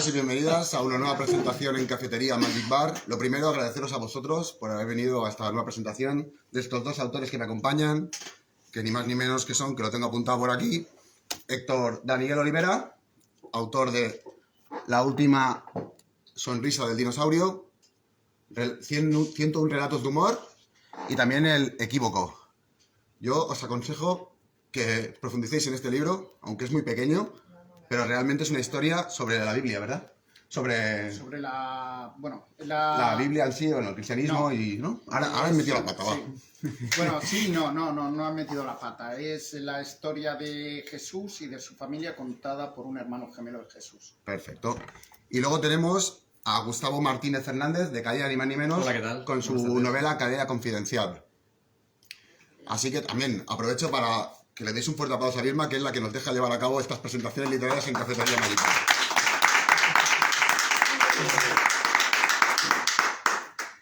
Y bienvenidas a una nueva presentación en Cafetería Magic Bar. Lo primero, agradeceros a vosotros por haber venido a esta nueva presentación de estos dos autores que me acompañan, que ni más ni menos que son, que lo tengo apuntado por aquí, Héctor Daniel Olivera, autor de La última sonrisa del dinosaurio, 101 relatos de humor y también El equívoco. Yo os aconsejo que profundicéis en este libro, aunque es muy pequeño, pero realmente es una historia sobre la Biblia, ¿verdad? Sobre la Biblia en sí, bueno, el cristianismo no. y... ¿no? Ahora he metido la pata, va. Sí. Bueno, sí, no han metido la pata. Es la historia de Jesús y de su familia contada por un hermano gemelo de Jesús. Perfecto. Y luego tenemos a Gustavo Martínez Fernández, de Calle ni más ni menos, hola, ¿qué tal? con su novela Cadena Confidencial. Así que también aprovecho para que le deis un fuerte aplauso a Vilma, que es la que nos deja llevar a cabo estas presentaciones literarias en Cafetería Magic Bar.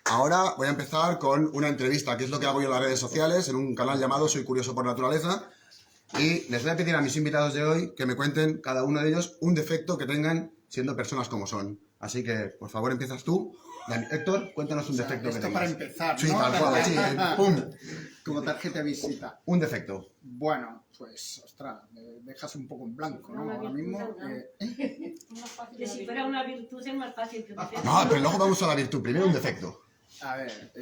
Ahora voy a empezar con una entrevista, que es lo que hago yo en las redes sociales, en un canal llamado Soy Curioso por Naturaleza. Y les voy a pedir a mis invitados de hoy que me cuenten, cada uno de ellos, un defecto que tengan siendo personas como son. Así que, por favor, empiezas tú. Héctor, cuéntanos un defecto que esto tengas. para empezar, Sí, ¿no? tal cual, sí. ¡Pum! Como tarjeta de visita. Un defecto. Bueno, pues, ostras, me dejas un poco en blanco, ¿no? Ahora mismo... Que si fuera una virtud es más fácil que un defecto. No, pero luego vamos a la virtud. Primero un defecto. A ver,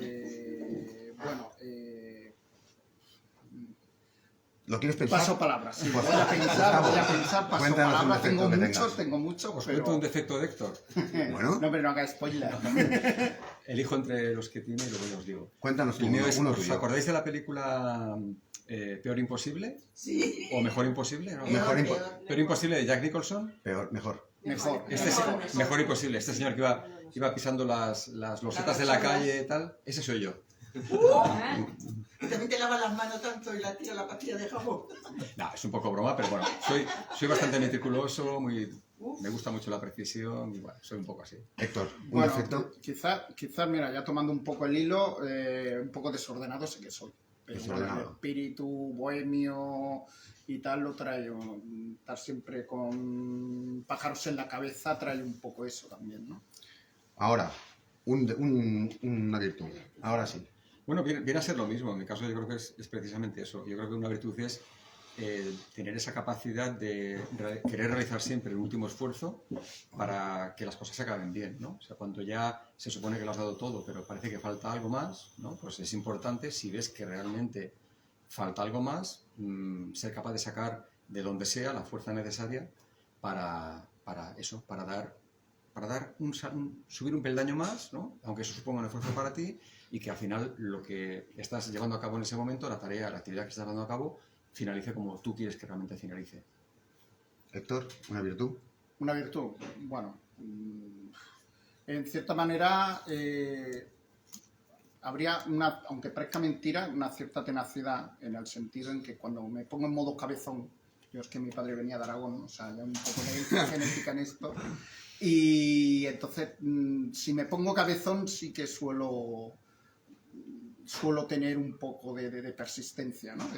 ¿Lo quieres pensar? paso palabras, sí. Pues, Voy a pensar, paso cuéntanos un palabras. defecto que Tengo muchos, Os pero... cuento un defecto de Héctor. Bueno. No, pero no haga spoiler. Elijo entre los que tiene y luego os digo. Cuéntanos tú, El mío es, uno ¿os tuyo. acordáis de la película Peor Imposible? Sí. ¿O Mejor Imposible? ¿No? Peor Imposible de Jack Nicholson. Mejor. Mejor. Mejor Imposible. Este señor que iba pisando las losetas de la calle y tal. Ese soy yo. Y también te lavas las manos tanto y la tía la pastilla de jabón. No, es un poco broma, pero bueno. Soy bastante meticuloso, me gusta mucho la precisión y bueno, soy un poco así. Héctor, un Bueno, defecto. quizás, mira, ya tomando un poco el hilo, un poco desordenado sé que soy. Pero Desordenado. el espíritu bohemio y tal lo traigo. Estar siempre con pájaros en la cabeza trae un poco eso también, ¿no? Ahora, una virtud. Ahora sí. Bueno, viene a ser lo mismo. En mi caso yo creo que es precisamente eso. Yo creo que una virtud es tener esa capacidad de querer realizar siempre el último esfuerzo para que las cosas se acaben bien, ¿no? O sea, cuando ya se supone que lo has dado todo, pero parece que falta algo más, ¿no? Pues es importante, si ves que realmente falta algo más, ser capaz de sacar de donde sea la fuerza necesaria para eso, para subir un peldaño más, ¿no? Aunque eso suponga un esfuerzo para ti, y que al final lo que estás llevando a cabo en ese momento, la tarea, la actividad que estás llevando a cabo, finalice como tú quieres que realmente finalice. Héctor, una virtud. Una virtud, bueno, en cierta manera habría aunque parezca mentira, una cierta tenacidad en el sentido en que cuando me pongo en modo cabezón, yo es que mi padre venía de Aragón, o sea, ya un poco de herencia genética en esto, y entonces si me pongo cabezón sí que suelo tener un poco de persistencia, ¿no?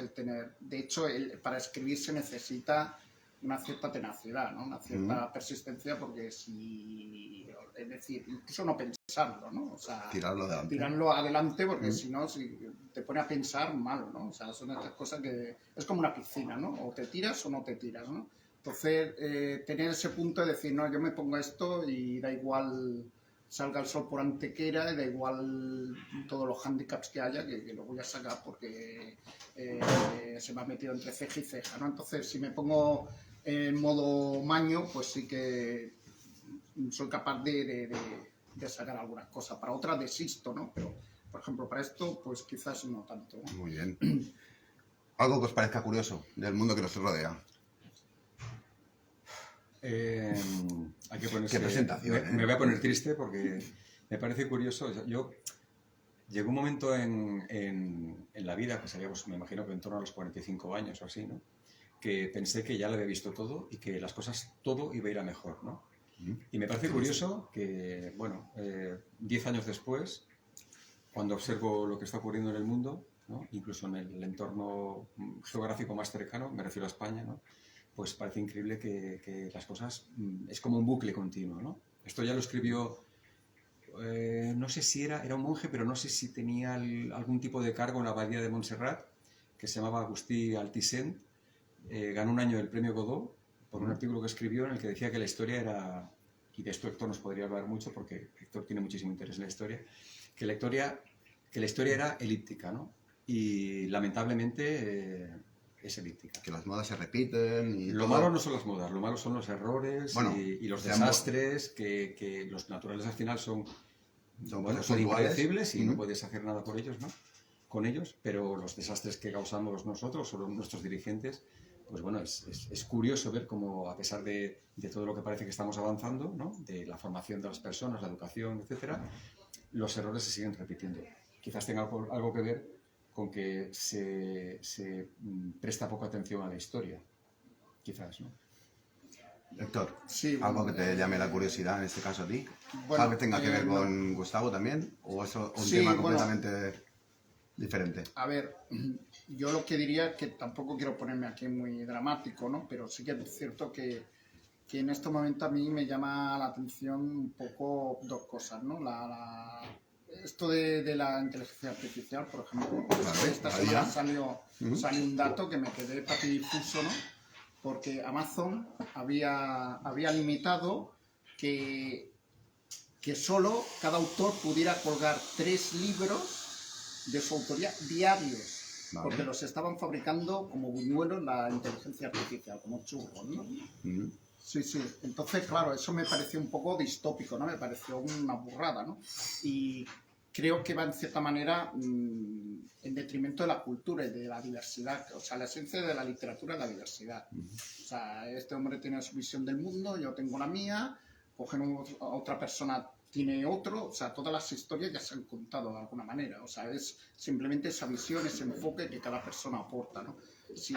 De hecho, para escribir se necesita una cierta tenacidad, ¿no? Una cierta persistencia, porque es decir, incluso no pensarlo, ¿no? O sea, tirarlo adelante, porque si no, si te pone a pensar mal, ¿no? O sea, son estas cosas que es como una piscina, ¿no? O te tiras o no te tiras, ¿no? Entonces, tener ese punto de decir, no, yo me pongo esto y da igual salga el sol por Antequera, y da igual todos los hándicaps que haya, que lo voy a sacar porque se me ha metido entre ceja y ceja, ¿no? Entonces, si me pongo en modo maño, pues sí que soy capaz de sacar algunas cosas. Para otras desisto, ¿no? Pero, por ejemplo, para esto, pues quizás no tanto, ¿no? Muy bien. Algo que os parezca curioso del mundo que nos rodea. Hay que ponerse... Qué presentación, me voy a poner triste porque me parece curioso. Llegó un momento en la vida, que sería, pues, me imagino que en torno a los 45 años o así, ¿no? Que pensé que ya lo había visto todo y que las cosas, todo iba a ir a mejor, ¿no? Y me parece curioso que, bueno, 10 años después, cuando observo lo que está ocurriendo en el mundo, ¿no? Incluso en el entorno geográfico más cercano, me refiero a España, ¿no? pues parece increíble que las cosas es como un bucle continuo, ¿no? Esto ya lo escribió, no sé si era un monje, pero no sé si tenía algún tipo de cargo en la abadía de Montserrat, que se llamaba Agustí Altisent. Ganó un año el premio Godó por un artículo que escribió en el que decía que la historia era, y de esto Héctor nos podría hablar mucho porque Héctor tiene muchísimo interés en la historia, que la historia era elíptica, ¿no? Y lamentablemente es elíptica. Que las modas se repiten y Lo todo. malo no son las modas, lo malo son los errores Bueno, y los sean desastres, que los naturales al final son cosas son puntuales. impredecibles y no Ujú. puedes hacer nada por ellos, ¿no? Con ellos, pero los desastres que causamos nosotros o nuestros dirigentes, pues bueno, es curioso ver cómo a pesar de todo lo que parece que estamos avanzando, ¿no? De la formación de las personas, la educación, etcétera, los errores se siguen repitiendo. Quizás tenga algo que ver con que se presta poca atención a la historia, quizás, ¿no? Héctor, Sí, algo que te llame la curiosidad, en este caso a ti. Bueno, ¿Algo que tenga que ver no. con Gustavo también? ¿O es un Sí, tema bueno. completamente diferente? A ver, yo lo que diría es que tampoco quiero ponerme aquí muy dramático, ¿no? Pero sí que es cierto que en este momento a mí me llama la atención un poco dos cosas, ¿no? Esto de la inteligencia artificial, por ejemplo. Vale, Esta ahí semana ya. salió un dato que me quedé patidifuso, ¿no? Porque Amazon había limitado que solo cada autor pudiera colgar 3 libros de su autoría diarios, Vale. porque los estaban fabricando como buñuelos la inteligencia artificial, como churros, ¿no? Ujú. Sí, sí. Entonces, claro, eso me pareció un poco distópico, ¿no? Me pareció una burrada, ¿no? Y creo que va en cierta manera en detrimento de la cultura y de la diversidad. O sea, la esencia de la literatura es la diversidad. O sea, este hombre tiene su visión del mundo, yo tengo la mía, cogen a otra persona tiene otro, o sea, todas las historias ya se han contado de alguna manera, o sea, es simplemente esa visión, ese enfoque que cada persona aporta, ¿no? Si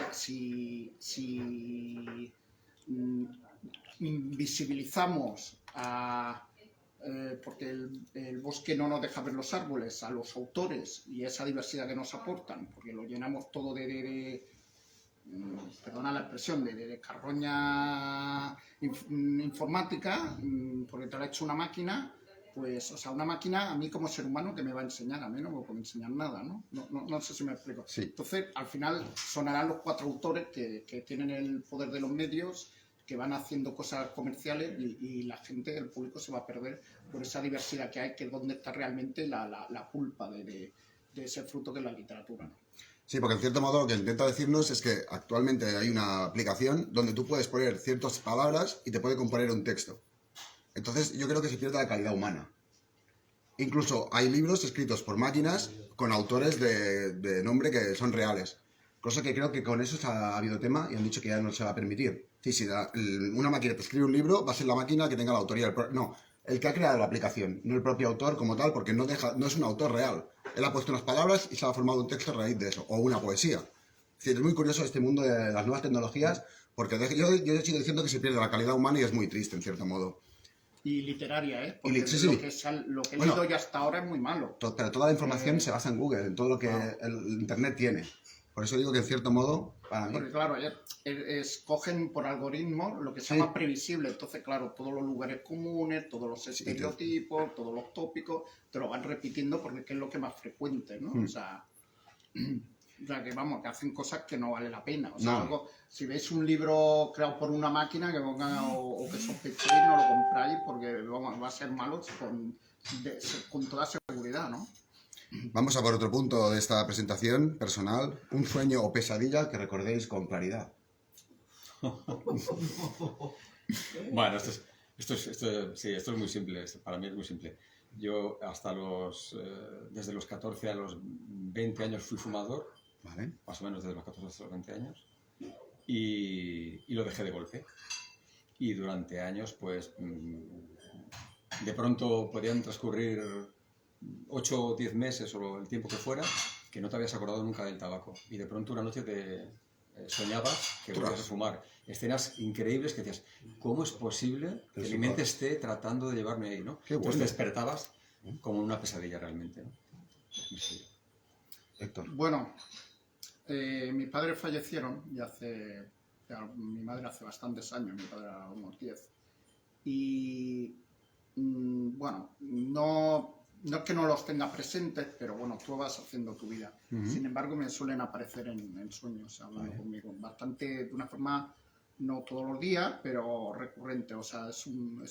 invisibilizamos porque el bosque no nos deja ver los árboles, a los autores y esa diversidad que nos aportan, porque lo llenamos todo perdona la expresión, de carroña informática, porque te lo ha hecho una máquina, pues, o sea, una máquina a mí como ser humano que me va a enseñar, a mí no me puede enseñar nada, ¿no? No sé si me explico. Sí. Entonces, al final sonarán los 4 autores que tienen el poder de los medios, que van haciendo cosas comerciales y la gente, el público se va a perder por esa diversidad que hay, que es donde está realmente la pulpa de ese fruto que es la literatura, ¿no? Sí, porque en cierto modo lo que intenta decirnos es que actualmente hay una aplicación donde tú puedes poner ciertas palabras y te puede componer un texto. Entonces yo creo que se pierde la calidad humana. Incluso hay libros escritos por máquinas con autores de nombre que son reales. Cosa que creo que con eso ha habido tema y han dicho que ya no se va a permitir. Sí, si una máquina te escribe un libro, va a ser la máquina que tenga la autoría. No, el que ha creado la aplicación, no el propio autor como tal, porque no es un autor real. Él ha puesto unas palabras y se ha formado un texto a raíz de eso, o una poesía. Es decir, es muy curioso este mundo de las nuevas tecnologías, porque yo sigo diciendo que se pierde la calidad humana y es muy triste, en cierto modo. Y literaria, ¿eh? Porque Sí. lo que he Bueno, leído ya hasta ahora es muy malo. Pero toda la información se basa en Google, en todo lo que el Internet tiene. Por eso digo que en cierto modo, para mí... Porque claro, escogen por algoritmo lo que se llama previsible. Entonces, claro, todos los lugares comunes, todos los estereotipos, todos los tópicos, te lo van repitiendo porque es lo que más frecuente, ¿no? O sea, que vamos, que hacen cosas que no vale la pena. O sea, No. si veis un libro creado por una máquina que ponga o que sospechéis, no lo compráis porque vamos, va a ser malo con toda seguridad, ¿no? Vamos a por otro punto de esta presentación personal. Un sueño o pesadilla que recordéis con claridad. Bueno, esto es muy simple, para mí es muy simple. Yo desde los 14 a los 20 años fui fumador, ¿Vale? más o menos desde los 14 hasta los 20 años, y lo dejé de golpe. Y durante años, pues, de pronto podían transcurrir 8 o 10 meses o el tiempo que fuera, que no te habías acordado nunca del tabaco. Y de pronto una noche soñabas que volvías a fumar. Escenas increíbles que decías, ¿cómo es posible que mi mente esté tratando de llevarme ahí, ¿no? Qué bueno. Entonces despertabas como una pesadilla realmente, ¿no? Sí. Héctor. Bueno, mis padres fallecieron ya hace Ya, mi madre hace bastantes años, mi padre era unos 10. Y bueno, no es que no los tenga presentes, pero bueno, tú vas haciendo tu vida. Sin embargo, me suelen aparecer en sueños, hablando conmigo. Bastante, de una forma, no todos los días, pero recurrente. O sea, es una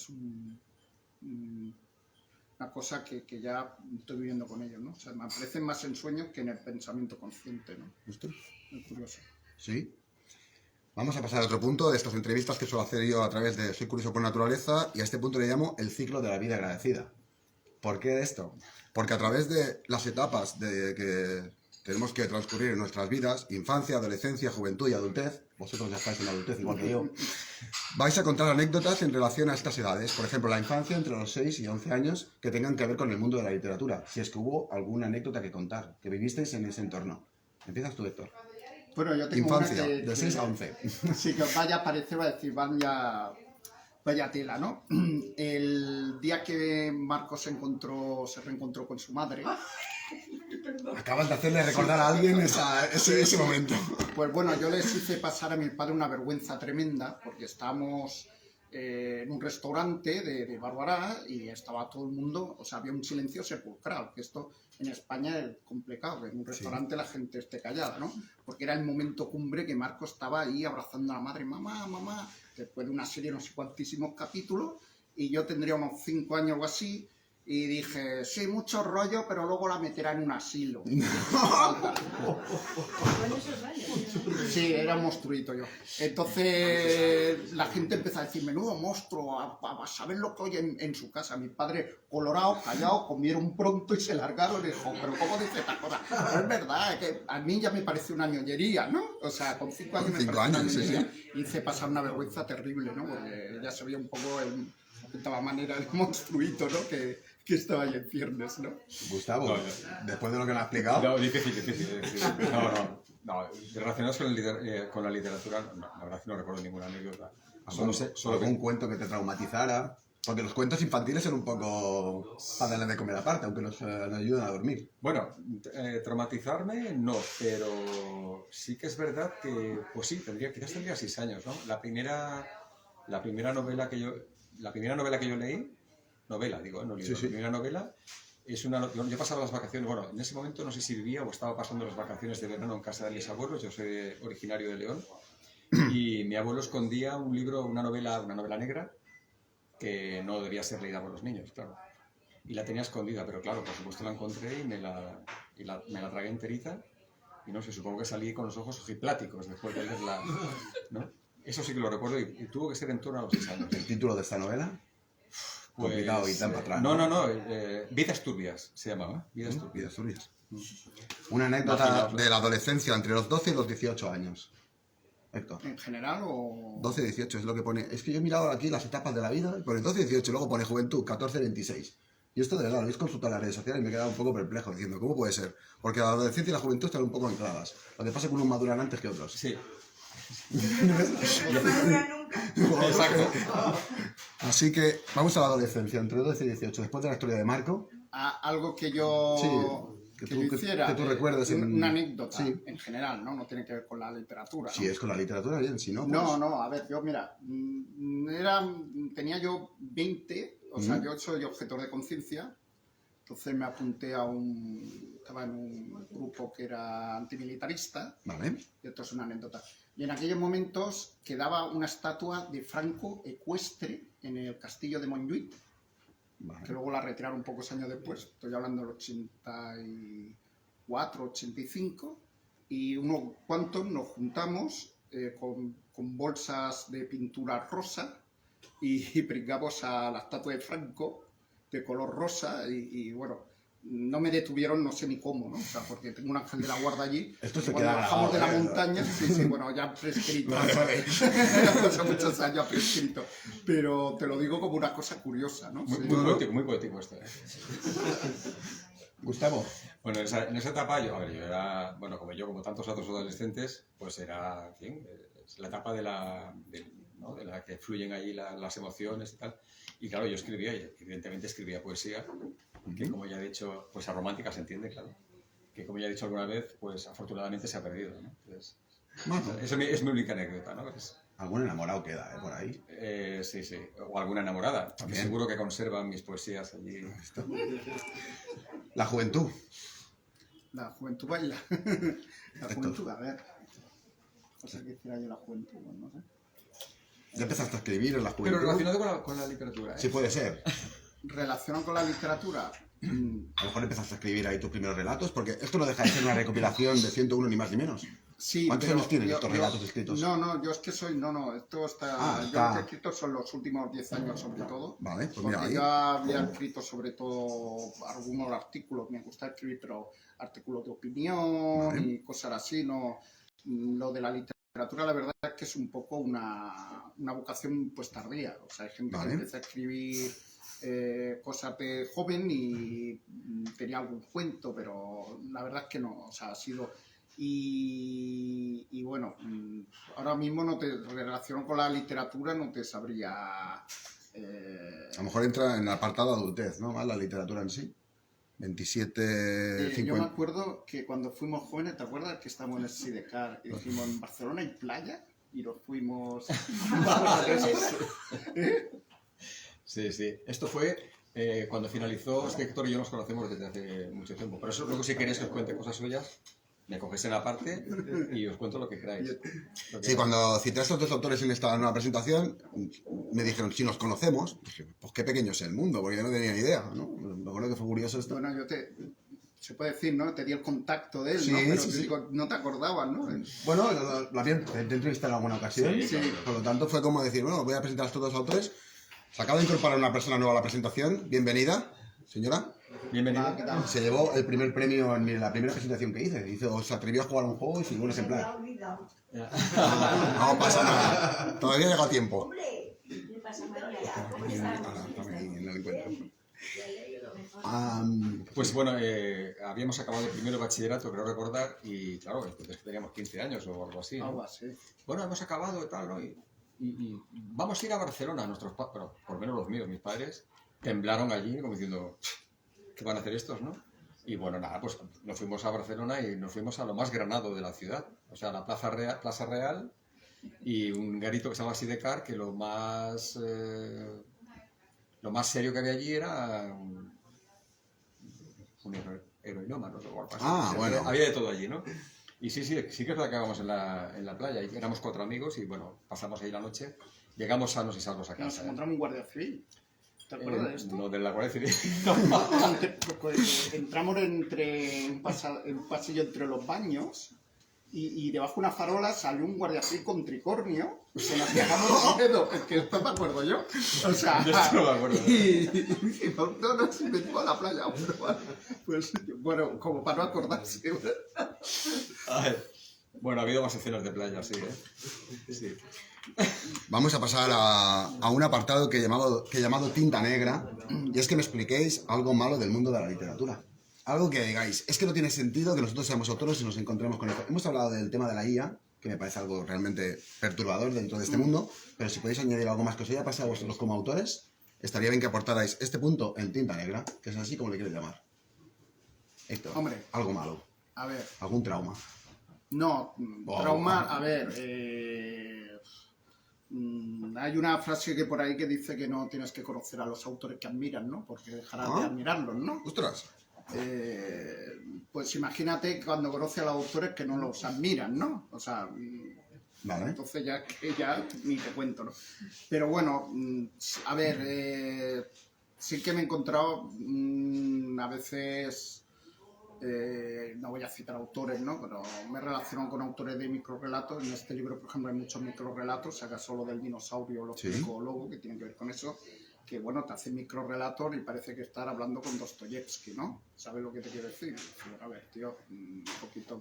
cosa que ya estoy viviendo con ellos, ¿no? O sea, me aparecen más en sueños que en el pensamiento consciente, ¿no? ¿Esto? Es curioso. Sí. Vamos a pasar a otro punto de estas entrevistas que suelo hacer yo a través de Soy Curioso por Naturaleza, y a este punto le llamo el ciclo de la vida agradecida. ¿Por qué esto? Porque a través de las etapas que tenemos que transcurrir en nuestras vidas, infancia, adolescencia, juventud y adultez, vosotros ya estáis en la adultez igual que yo, vais a contar anécdotas en relación a estas edades. Por ejemplo, la infancia entre los 6 y 11 años que tengan que ver con el mundo de la literatura, si es que hubo alguna anécdota que contar, que vivisteis en ese entorno. Empiezas tú, Héctor. Bueno, yo tengo Infancia, una de 6 a 11. Sí, que os vaya a parecer, va a decir, vaya tela, ¿no? El día que Marcos se reencontró con su madre, Acabas de hacerle recordar a alguien ese momento. pues bueno, yo les hice pasar a mi padre una vergüenza tremenda, porque estábamos en un restaurante de Bárbara y estaba todo el mundo, o sea, había un silencio sepulcral, que esto en España es complicado, que en un restaurante la gente esté callada, ¿no? Porque era el momento cumbre que Marcos estaba ahí abrazando a la madre, mamá, mamá, después de una serie de no sé cuantísimos capítulos, y yo tendría unos 5 años o así, y dije, sí, mucho rollo, pero luego la meterá en un asilo. Con esos años. Sí, era un monstruito yo. Entonces la gente empezó a decir, menudo monstruo, a saber lo que oye en su casa. Mi padre, colorado, callado, comieron pronto y se largaron. Y dijo, pero ¿cómo dice esta cosa? Pero es verdad, es que a mí ya me parece una ñoñería, ¿no? O sea, con 5 años me Cinco parece años, una sí, ñoñería. Hice pasar una vergüenza terrible, ¿no? Porque ya se veía un poco de la manera el monstruito, ¿no? Que estaba ahí en ciernes, ¿no? Gustavo, después de lo que me ha explicado, No, difícil. No, relacionados con la literatura, no, la verdad es que no recuerdo ninguna anécdota. Solo algún que, cuento que te traumatizara. Porque los cuentos infantiles son un poco para darle de comer aparte, aunque nos ayudan a dormir. bueno, traumatizarme no, pero sí que es verdad que, pues sí, quizás tendría 6 años, ¿no? La primera novela que yo leí, novela, digo, no libro, Sí, sí. la primera novela es yo pasaba las vacaciones, bueno, en ese momento no sé si vivía o estaba pasando las vacaciones de verano en casa de mis abuelos, yo soy originario de León, y mi abuelo escondía un libro, una novela negra, que no debía ser leída por los niños, claro. Y la tenía escondida, pero claro, por supuesto la encontré y me la tragué enterita, y no sé, supongo que salí con los ojos ojipláticos después de leerla, ¿no? Eso sí que lo recuerdo y tuvo que ser en torno a los 6 años. ¿El título de esta novela? Complicado y tan para atrás. No, Vidas turbias se llamaba. Vidas Y turbias. de Asturias. Una anécdota de la adolescencia entre los 12 y los 18 años. Héctor. ¿En general o...? 12 y 18 es lo que pone. Es que yo he mirado aquí las etapas de la vida y pone 12 y 18, luego pone juventud, 14 y 26. Y esto de verdad lo habéis consultado en las redes sociales y me he quedado un poco perplejo diciendo, ¿cómo puede ser? Porque la adolescencia y la juventud están un poco ancladas. Lo que pasa es que unos maduran antes que otros. Sí, No madura nunca. exacto. Así que vamos a la adolescencia, entre 12 y 18. Después de la historia de Marco, Algo que yo, Sí, que tú- yo que- hiciera, que tú recuerdes en- una anécdota sí. en general, ¿no? No tiene que ver con la literatura, ¿no? si es con la literatura, bien, si no, pues... No, a ver, yo mira, tenía yo 20, o sea, yo soy objetor de conciencia, entonces me apunté estaba en un grupo que era antimilitarista, Vale. y esto es una anécdota. Y en aquellos momentos quedaba una estatua de Franco ecuestre en el castillo de Montjuïc, que Vale. luego la retiraron pocos años después, estoy hablando del 84, 85, y unos cuantos nos juntamos con bolsas de pintura rosa y pringamos a la estatua de Franco de color rosa y bueno, no me detuvieron, no sé ni cómo, ¿no? O sea, porque tengo un ángel de la guarda allí. Esto se Cuando queda bajamos de la grabado, montaña, sí, bueno, ya prescrito. Vale, vale. Hace muchos años prescrito. Pero te lo digo como una cosa curiosa, ¿no? Muy, Sí. muy poético esto. Gustavo. Bueno, en esa etapa yo era, bueno, como tantos otros adolescentes, pues era, en fin, es la etapa ¿no? de la que fluyen ahí las emociones y tal. Y claro, yo escribía, y evidentemente escribía poesía, que como ya he dicho, pues a romántica se entiende, claro. Que como ya he dicho alguna vez, pues afortunadamente se ha perdido, ¿no? Entonces, Bueno, Eso es mi única anécdota, ¿no? algún enamorado queda, por ahí. Sí, sí. O alguna enamorada. Porque También. seguro que conservan mis poesías allí. La juventud. La juventud baila. La juventud, a ver. No sé qué hiciera yo la juventud, pues no sé. Ya empezaste a escribir en la Pero juventud. relacionado con la literatura, ¿eh? Sí puede ser. Relacionado con la literatura, A lo mejor empezaste a escribir ahí tus primeros relatos, porque esto no deja de ser una recopilación de 101 ni más ni menos. sí. ¿Cuántos pero años tienes yo- estos yo- relatos escritos? No, yo es que soy. No, esto está. Ah, yo está. lo que he escrito son los últimos 10 años, sobre todo. Vale, pues Porque mira ahí. yo había escrito sobre todo algunos artículos, me gusta escribir, pero artículos de opinión Vale. y cosas así, no. Lo de la literatura, la verdad es que es un poco una vocación pues tardía. O sea, hay gente Vale. que empieza a escribir cosas de joven y tenía algún cuento, pero la verdad es que no, o sea, ha sido... Y bueno, ahora mismo no te relaciono con la literatura, no te sabría... A lo mejor entra en el apartado adultez, ¿no? Más la literatura en sí. 27, yo 50. me acuerdo que cuando fuimos jóvenes, ¿te acuerdas que estábamos en el Sidecar y dijimos en Barcelona hay playa? Y nos fuimos... Sí, sí. Esto fue cuando finalizó, es que Héctor y yo nos conocemos desde hace mucho tiempo. Por eso luego si queréis que os cuente cosas suyas, me cogéis en aparte y os cuento lo que queráis. Lo que- Sí, cuando cité a estos dos autores en esta nueva presentación, me dijeron, si nos conocemos, dije, pues qué pequeño es el mundo, porque yo no tenía ni idea, ¿no? Lo bueno que fue curioso esto. Bueno, se puede decir, ¿no? Te di el contacto de él, Sí, ¿no? Pero sí, te sí. digo, no te acordabas, ¿no? Bueno, lo había te entrevisté en alguna ocasión, Sí, Sí. por lo tanto fue como decir, bueno, voy a presentar a estos dos autores. Se acaba de incorporar una persona nueva a la presentación, bienvenida, señora. Bienvenido. Ah, ¿qué tal? Se llevó el primer premio en la primera presentación que hice. Se atrevió a jugar a un juego y se llevó un ejemplar. No pasa nada, todavía llega a tiempo. Hombre, ¿Qué pasa, María? ¿Cómo estamos? Pues bueno, habíamos acabado el primero de bachillerato, creo recordar, y claro, entonces teníamos 15 años o algo así, ¿no? Algo así. Bueno, hemos acabado y tal, ¿no? Y vamos a ir a Barcelona, nuestros padres, pero por lo menos los míos, mis padres, temblaron allí como diciendo, ¿qué van a hacer estos, no? Y bueno, nada, pues nos fuimos a Barcelona y nos fuimos a lo más granado de la ciudad, o sea, la Plaza Real y un garito que se llama Sidecar, que lo más serio que había allí era un heroinómano o algo así. Ah, bueno. Había de todo allí, ¿no? Y sí que es verdad que acabamos en la playa y éramos 4 amigos y bueno, pasamos ahí la noche, llegamos sanos y salvos a Nos casa. encontramos un guardia civil. ¿Te acuerdas de esto? No, de la Guardia Civil. Entramos entre un pasillo entre los baños y debajo de una farola salió un guardia civil con tricornio. Se nos dejamos miedo. Es que esto me acuerdo yo. O sea, De esto no me acuerdo. y dijimos, no nos metimos a la playa. Pues bueno, como para no acordarse. Ay, bueno, ha habido más escenas de playa, sí, ¿eh? Sí. Vamos a pasar a un apartado que he llamado Tinta Negra, y es que me expliquéis algo malo del mundo de la literatura. Algo que digáis, es que no tiene sentido que nosotros seamos autores y nos encontremos con esto. Hemos hablado del tema de la IA, que me parece algo realmente perturbador dentro de este mundo, pero si podéis añadir algo más que os haya pasado a vosotros como autores, estaría bien que aportarais este punto en Tinta Negra, que es así como le quiero llamar. Héctor, Hombre. algo malo, A ver, algún trauma. no, Oh. trauma, a ver, hay una frase que por ahí que dice que no tienes que conocer a los autores que admiras, ¿no? Porque dejarás de Ah. admirarlos, ¿no? ¡Ostras! Pues imagínate cuando conoces a los autores que no los admiran, ¿no? O sea, Vale. entonces ya ni te cuento, ¿no? Pero bueno, a ver, sí que me he encontrado a veces, no voy a citar autores, ¿no? Pero me relaciono con autores de microrelatos. En este libro, por ejemplo, hay muchos microrelatos, saca solo del dinosaurio, los Sí. logo, que tienen que ver con eso, que bueno, te hacen microrelatos y parece que estar hablando con Dostoyevsky, ¿no? ¿Sabes lo que te quiero decir? A ver, tío, un poquito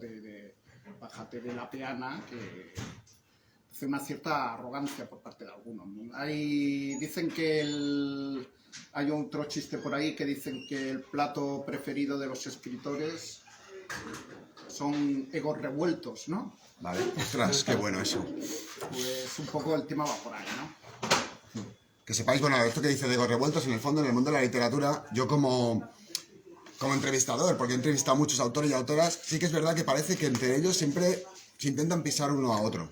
bájate de la peana, que hace una cierta arrogancia por parte de algunos, ¿no? Dicen que hay otro chiste por ahí que dicen que el plato preferido de los escritores son egos revueltos, ¿no? Vale. ¡Ostras! ¡Qué bueno eso! Pues un poco el tema va por ahí, ¿no? Que sepáis, bueno, esto que dice Diego Revueltos, en el fondo, en el mundo de la literatura, yo como entrevistador, porque he entrevistado a muchos autores y autoras, sí que es verdad que parece que entre ellos siempre se intentan pisar uno a otro.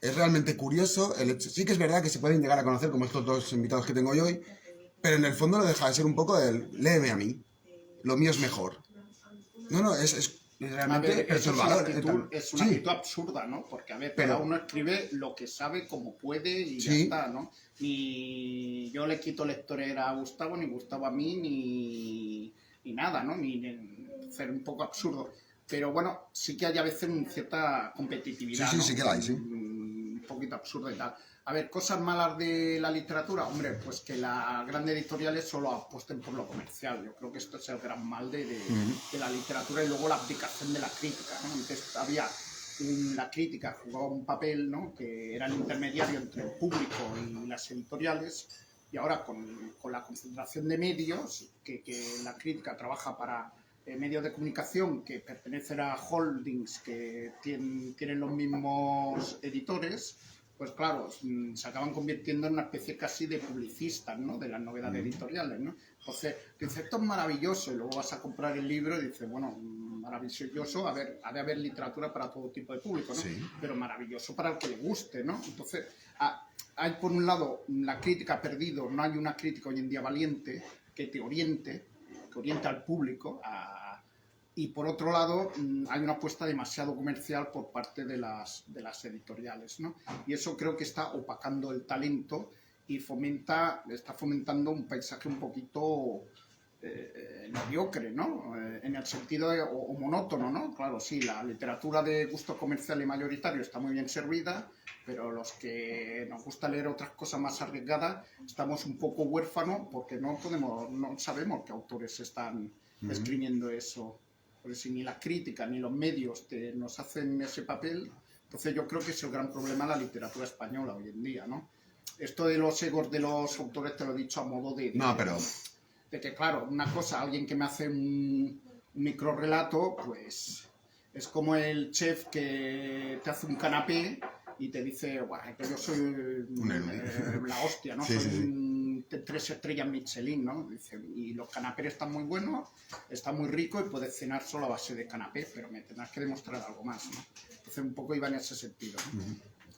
Es realmente curioso el hecho. Sí que es verdad que se pueden llegar a conocer como estos dos invitados que tengo hoy, pero en el fondo no deja de ser un poco el léeme a mí, lo mío es mejor. No, es realmente A ver, eso perturbador. es una actitud absurda, ¿no? Porque, a ver, cada uno escribe lo que sabe, como puede y ya está, ¿no? Ni yo le quito lectorera a Gustavo, ni Gustavo a mí, ni nada, ¿no? Ni ser un poco absurdo. Pero bueno, sí que hay a veces cierta competitividad, Sí, ¿no? sí que la hay, sí. Un poquito absurda y tal. A ver, cosas malas de la literatura, hombre, pues que las grandes editoriales solo apuesten por lo comercial. Yo creo que esto es el gran mal de la literatura, y luego la abdicación de la crítica, ¿no? Antes había la crítica, jugaba un papel, ¿no? Que era el intermediario entre el público y las editoriales, y ahora con la concentración de medios, que la crítica trabaja para medios de comunicación que pertenecen a holdings que tienen los mismos editores, pues claro, se acaban convirtiendo en una especie casi de publicistas, ¿no? De las novedades editoriales, ¿no? Entonces, dices, esto es maravilloso, y luego vas a comprar el libro y dices, bueno, maravilloso, ha de haber literatura para todo tipo de público, ¿no? Sí. Pero maravilloso para el que le guste, ¿no? Entonces, hay por un lado, la crítica ha perdido, no hay una crítica hoy en día valiente que te oriente, que orienta al público y por otro lado hay una apuesta demasiado comercial por parte de las editoriales, ¿no? Y eso creo que está opacando el talento y está fomentando un paisaje un poquito mediocre, ¿no? En el sentido o monótono, ¿no? Claro, sí, la literatura de gusto comercial y mayoritario está muy bien servida, pero los que nos gusta leer otras cosas más arriesgadas estamos un poco huérfanos porque no sabemos qué autores están escribiendo eso. Porque si ni la crítica ni los medios nos hacen ese papel, entonces yo creo que es el gran problema de la literatura española hoy en día, ¿no? Esto de los egos de los autores te lo he dicho a modo de que, claro, una cosa, alguien que me hace un microrrelato, pues es como el chef que te hace un canapé y te dice, bueno, que yo soy la hostia, ¿no? Soy 3 estrellas Michelin, ¿no? Dice, y los canapés están muy buenos, está muy rico y puedes cenar solo a base de canapé, pero me tendrás que demostrar algo más, ¿no? Entonces un poco iba en ese sentido, ¿no?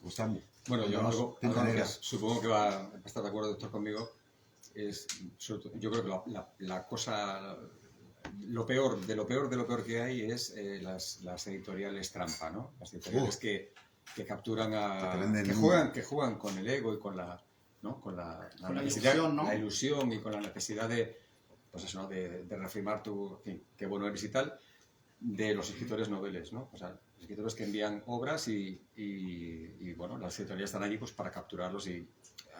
Gustavo. Bueno, yo algo que supongo que va a estar de acuerdo, doctor, conmigo, es, yo creo que la cosa, lo peor que hay es las editoriales trampa, ¿no? Las editoriales que capturan que juegan con el ego y con la necesidad, ilusión, ¿no? La ilusión y con la necesidad de, pues eso, ¿no? de reafirmar en fin, qué bueno eres y tal, de los escritores noveles, ¿no? O sea, los escritores que envían obras y bueno, las editoriales están allí pues para capturarlos y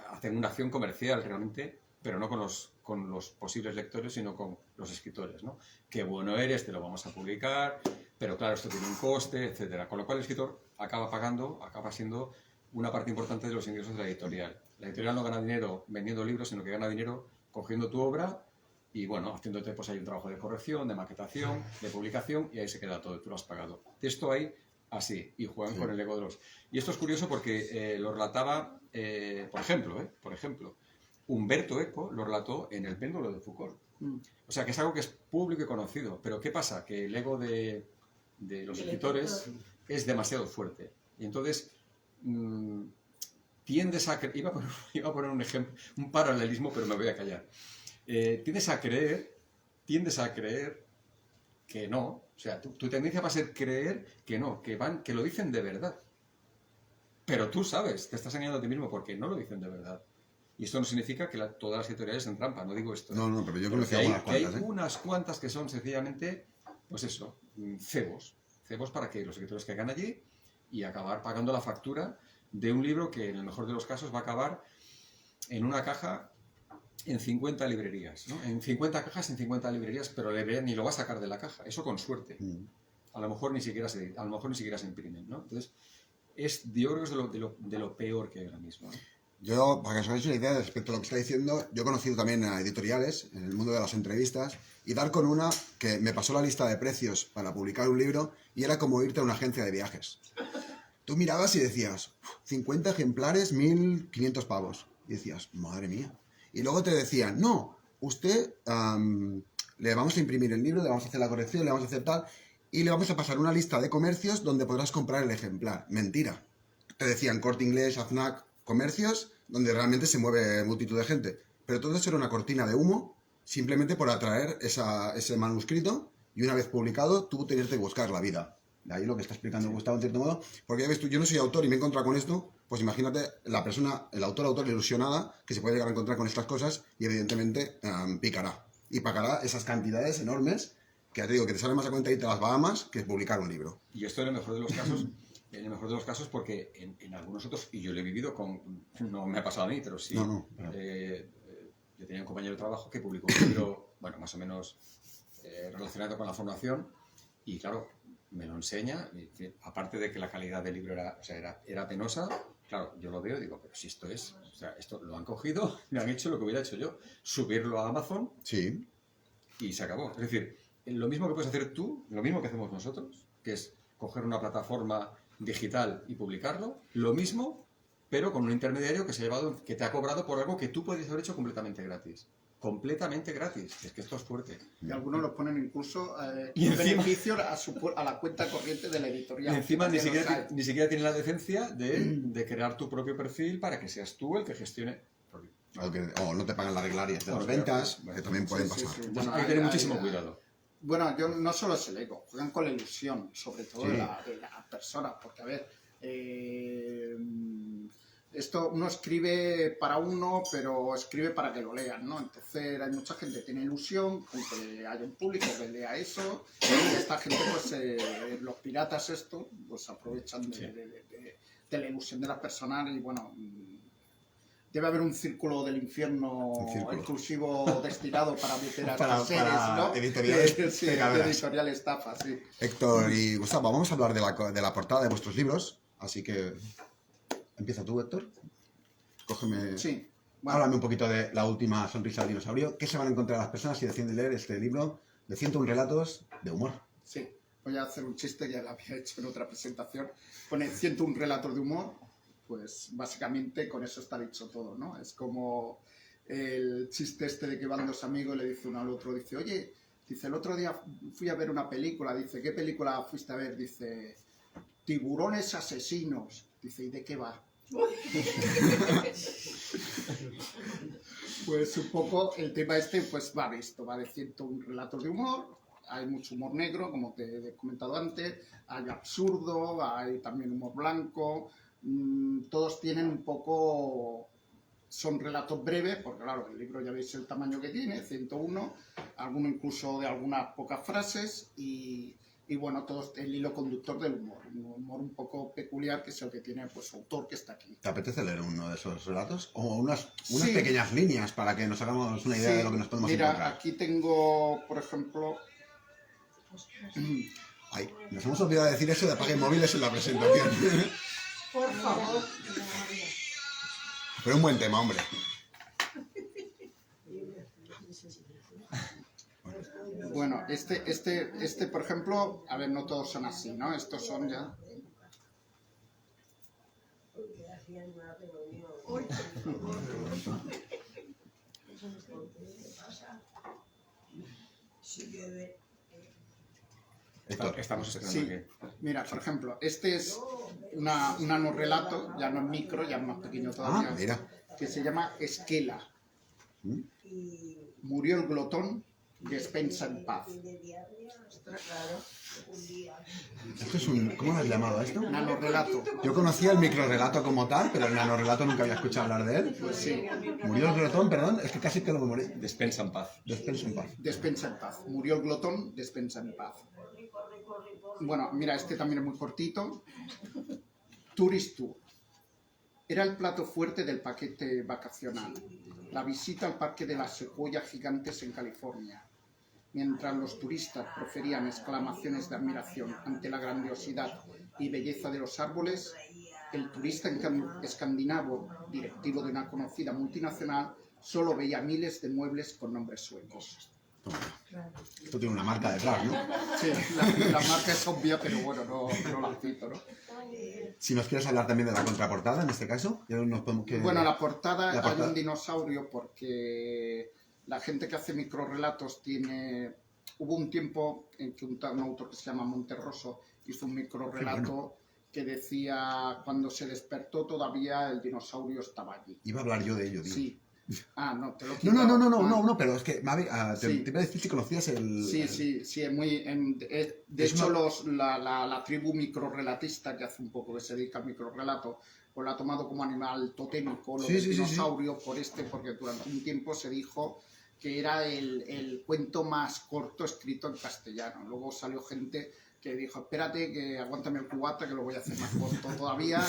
hacen una acción comercial realmente, pero no con los posibles lectores, sino con los escritores, ¿no? Qué bueno eres, te lo vamos a publicar, pero claro, esto tiene un coste, etcétera. Con lo cual el escritor acaba siendo una parte importante de los ingresos de la editorial. La editorial no gana dinero vendiendo libros, sino que gana dinero cogiendo tu obra y, bueno, haciéndote, pues hay un trabajo de corrección, de maquetación, de publicación, y ahí se queda todo, tú lo has pagado. Esto hay así, y juegan con el ego de los... Y esto es curioso porque lo relataba, por ejemplo, Humberto Eco lo relató en El péndulo de Foucault. O sea, que es algo que es público y conocido. Pero ¿qué pasa? Que el ego de los escritores es demasiado fuerte. Y entonces tiendes a... Iba a poner un ejemplo, un paralelismo, pero me voy a callar. Tiendes a creer que no. O sea, tu tendencia va a ser creer que no, que lo dicen de verdad. Pero tú sabes, te estás engañando a ti mismo porque no lo dicen de verdad. Y esto no significa que todas las editoriales en trampa, no digo esto. No, pero yo creo que hay unas cuantas que son sencillamente, pues eso, cebos para que los escritores caigan allí y acabar pagando la factura de un libro que en el mejor de los casos va a acabar en una caja en 50 librerías, ¿no? En 50 cajas, en 50 librerías, pero la librería ni lo va a sacar de la caja, eso con suerte. A lo mejor ni siquiera se imprimen, ¿no? Entonces, yo creo que es de lo peor que hay ahora mismo, ¿no? Yo, para que os hagáis una idea respecto a lo que está diciendo, yo he conocido también a editoriales en el mundo de las entrevistas y dar con una que me pasó la lista de precios para publicar un libro y era como irte a una agencia de viajes. Tú mirabas y decías, 50 ejemplares, 1.500 pavos. Y decías, madre mía. Y luego te decían, no, usted le vamos a imprimir el libro, le vamos a hacer la corrección, le vamos a hacer tal. y le vamos a pasar una lista de comercios donde podrás comprar el ejemplar. Mentira. Te decían Corte Inglés, Aznac, comercios donde realmente se mueve multitud de gente. Pero todo eso era una cortina de humo simplemente por atraer ese manuscrito y una vez publicado tú tenías que buscar la vida. De ahí lo que está explicando Gustavo en cierto modo. Porque ya ves tú, yo no soy autor y me he encontrado con esto, pues imagínate la persona, el autor ilusionada que se puede llegar a encontrar con estas cosas y evidentemente picará. Y pagará esas cantidades enormes que ya te digo que te sale más a cuenta irte a las Bahamas que publicar un libro. Y esto en el mejor de los casos, porque en algunos otros, y yo lo he vivido no me ha pasado a mí, pero sí. No. Yo tenía un compañero de trabajo que publicó un libro, bueno, más o menos relacionado con la formación, y claro, me lo enseña, y, aparte de que la calidad del libro era penosa, claro, yo lo veo y digo, pero si esto es, o sea, esto lo han cogido, me han hecho lo que hubiera hecho yo, subirlo a Amazon Sí. y se acabó. Es decir, lo mismo que puedes hacer tú, lo mismo que hacemos nosotros, que es coger una plataforma digital y publicarlo, lo mismo, pero con un intermediario que te ha cobrado por algo que tú puedes haber hecho completamente gratis. Completamente gratis. Es que esto es fuerte. Y algunos lo ponen incluso Y en encima- beneficio a la cuenta corriente de la editorial. Y encima ni También los hay. siquiera tiene la decencia de crear tu propio perfil para que seas tú el que gestione. O no te pagan la reglaria de las Bueno, ventas, bueno, que también pueden Sí, sí, pasar. sí. Entonces, Bueno, hay que tener muchísimo cuidado. Bueno, yo no solo es el ego, juegan con la ilusión, sobre todo Sí. de la persona, porque a ver, esto uno escribe para uno, pero escribe para que lo lean, ¿no? Entonces hay mucha gente que tiene ilusión con que haya un público que lea eso, y esta gente, pues los piratas esto, pues aprovechan de la ilusión de la persona y bueno... Debe haber un círculo del infierno Un círculo. exclusivo destinado para meter a Para- estos seres, para ¿no? editoriales Sí, pecadoras. editorial estafa, sí. Héctor y Gustavo, vamos a hablar de la portada de vuestros libros, así que empieza tú, Héctor. Cógeme, Sí. háblame un poquito de La última sonrisa del dinosaurio. ¿Qué se van a encontrar las personas si deciden leer este libro de 101 relatos de humor? Sí, voy a hacer un chiste, ya lo había hecho en otra presentación. Pone 101 relatos de humor, pues básicamente con eso está dicho todo, ¿no? Es como el chiste este de que van dos amigos y le dice uno al otro, dice, oye, dice, el otro día fui a ver una película, dice, ¿qué película fuiste a ver? Dice, Tiburones asesinos. Dice, ¿y de qué va? Pues un poco el tema este pues va de esto, va de 101 relatos de humor, hay mucho humor negro, como te he comentado antes, hay absurdo, hay también humor blanco, todos tienen un poco, son relatos breves, porque claro, el libro ya veis el tamaño que tiene, 101, alguno incluso de algunas pocas frases y bueno, todos el hilo conductor del humor, un humor un poco peculiar que es el que tiene pues su autor que está aquí. ¿Te apetece leer uno de esos relatos? O unas Sí. pequeñas líneas para que nos hagamos una idea Sí, de lo que nos podemos mira, encontrar. aquí tengo, por ejemplo, Ay, nos hemos olvidado de decir eso de apaguen móviles en la presentación. Por favor. Pero un buen tema, hombre. bueno, este, por ejemplo, a ver, no todos son así, ¿no? Estos son ya... Héctor, Estamos esperando Sí, que... mira, por ejemplo, este es un anorrelato, ya no es micro, ya es más pequeño todavía, mira. que se llama Esquela. ¿Mm? Murió el glotón, despensa en paz. Esto es un... ¿Cómo lo has llamado a esto? Un anorrelato. Yo conocía el microrelato como tal, pero el nanorelato nunca había escuchado hablar de él. Pues sí, Murió el glotón, perdón, es que casi que lo memoré. Despensa en paz. Despensa en paz. despensa en paz. Murió el glotón, despensa en paz. Bueno, mira, este también es muy cortito. Tourist Tour. Era el plato fuerte del paquete vacacional. La visita al Parque de las Secuoyas Gigantes en California. Mientras los turistas proferían exclamaciones de admiración ante la grandiosidad y belleza de los árboles, el turista escandinavo, directivo de una conocida multinacional, solo veía miles de muebles con nombres suecos. Toma. Esto tiene una marca detrás, ¿no? Sí, la marca es obvia, pero bueno, no la cito, ¿no? Si nos quieres hablar también de la contraportada, en este caso, ya nos podemos... Bueno, la portada La hay un dinosaurio porque la gente que hace microrelatos tiene hubo un tiempo en que un autor que se llama Monterroso hizo un microrrelato que decía, cuando se despertó todavía el dinosaurio estaba allí. Iba a hablar yo de ello, tío. Sí. Ah, no, te lo he No, quitado. no, no, no, Ah. no, no, pero es que, Mavi, te Sí. iba a decir si conocías el... Sí, es muy... de Es hecho, una- la tribu microrrelatista que hace un poco que se dedica al microrrelato, pues la ha tomado como animal totémico, lo Sí, del sí, sí, sí. dinosaurio, porque durante un tiempo se dijo que era el cuento más corto escrito en castellano. Luego salió gente que dijo, espérate, que aguántame el cubata, que lo voy a hacer más corto todavía,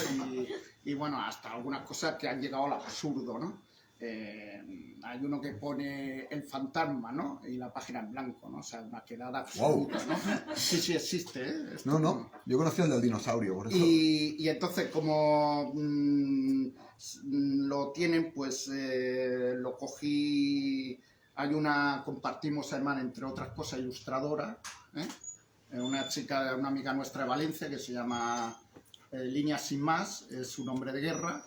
y bueno, hasta algunas cosas que han llegado al absurdo, ¿no? Hay uno que pone el fantasma, ¿no? Y la página en blanco, ¿no? O sea, una quedada absoluta, ¿no? Sí, existe, ¿eh? Esto No, no, yo conocí el del dinosaurio, por eso. Y entonces, como lo tienen, pues lo cogí. Compartimos, hermana, entre otras cosas, ilustradora, ¿eh? Una chica, una amiga nuestra de Valencia que se llama Líneas Sin Más, es su nombre de guerra.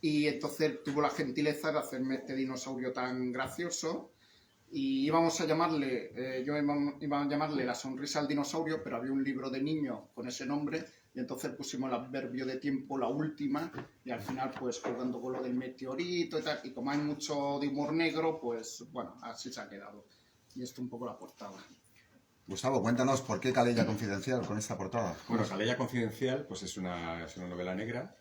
Y entonces tuvo la gentileza de hacerme este dinosaurio tan gracioso. Y íbamos a llamarle, iba a llamarle La sonrisa al dinosaurio, pero había un libro de niño con ese nombre, y entonces pusimos el adverbio de tiempo, la última, y al final, pues jugando con lo del meteorito y tal, y como hay mucho de humor negro, pues bueno, así se ha quedado. Y esto un poco la portada. Gustavo, cuéntanos por qué Calella Confidencial con esta portada. Bueno, Calella Confidencial pues es una novela negra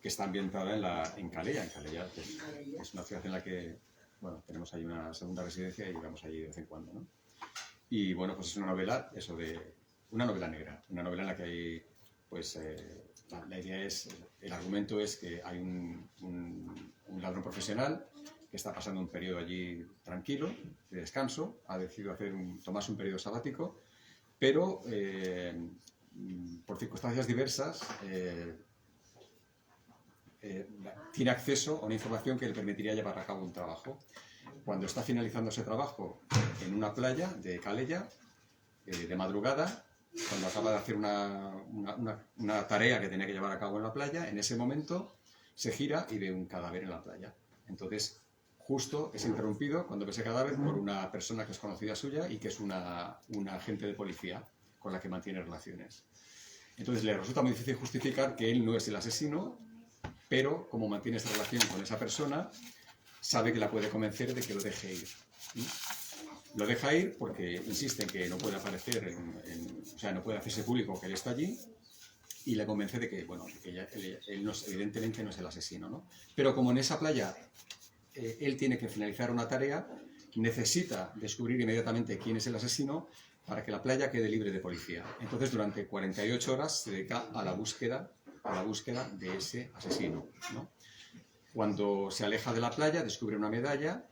que está ambientada en Calella. En Calella, pues, es una ciudad en la que, bueno, tenemos ahí una segunda residencia y vamos allí de vez en cuando, ¿no? Y bueno, pues es una novela, una novela negra, una novela en la que hay, pues, la idea es, el argumento es que hay un ladrón profesional que está pasando un periodo allí tranquilo, de descanso, ha decidido tomarse un periodo sabático, pero por circunstancias diversas tiene acceso a una información que le permitiría llevar a cabo un trabajo. Cuando está finalizando ese trabajo en una playa de Calella, de madrugada, cuando acaba de hacer una tarea que tenía que llevar a cabo en la playa, en ese momento se gira y ve un cadáver en la playa. Entonces, justo es interrumpido cuando ve ese cadáver por una persona que es conocida suya y que es una agente de policía con la que mantiene relaciones. Entonces le resulta muy difícil justificar que él no es el asesino, pero como mantiene esta relación con esa persona, sabe que la puede convencer de que lo deje ir. ¿Sí? Lo deja ir porque insiste en que no puede aparecer, o sea, no puede hacerse público que él está allí, y le convence de que, bueno, él no, evidentemente no es el asesino, ¿no? Pero como en esa playa él tiene que finalizar una tarea, necesita descubrir inmediatamente quién es el asesino para que la playa quede libre de policía. Entonces, durante 48 horas se dedica a la búsqueda de ese asesino, ¿no? Cuando se aleja de la playa, descubre una medalla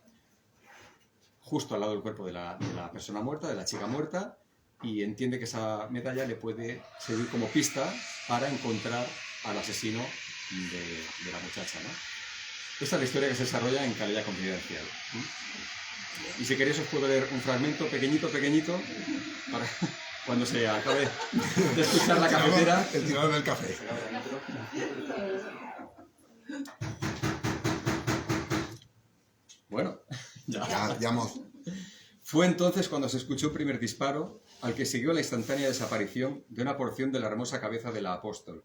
justo al lado del cuerpo de la persona muerta, de la chica muerta, y entiende que esa medalla le puede servir como pista para encontrar al asesino de la muchacha, ¿no? Esta es la historia que se desarrolla en Calella Confidencial. Y si queréis os puedo leer un fragmento pequeñito, para cuando se acabe de escuchar la cafetera. El tirador del café. Bueno, Ya hemos... Fue entonces cuando se escuchó un primer disparo, al que siguió la instantánea desaparición de una porción de la hermosa cabeza de la apóstol.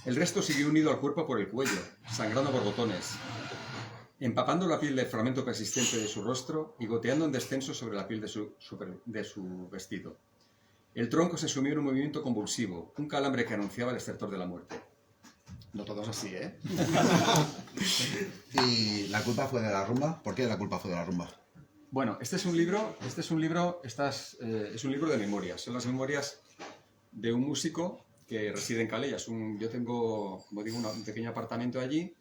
El resto siguió unido al cuerpo por el cuello, sangrando borbotones, empapando la piel del fragmento persistente de su rostro y goteando en descenso sobre la piel de su vestido. El tronco se sumió en un movimiento convulsivo, un calambre que anunciaba el estertor de la muerte. No todos así, ¿eh? ¿Y la culpa fue de la rumba? ¿Por qué la culpa fue de la rumba? Bueno, es un libro de memorias. Son las memorias de un músico que reside en Calella. Yo tengo, como digo, un pequeño apartamento allí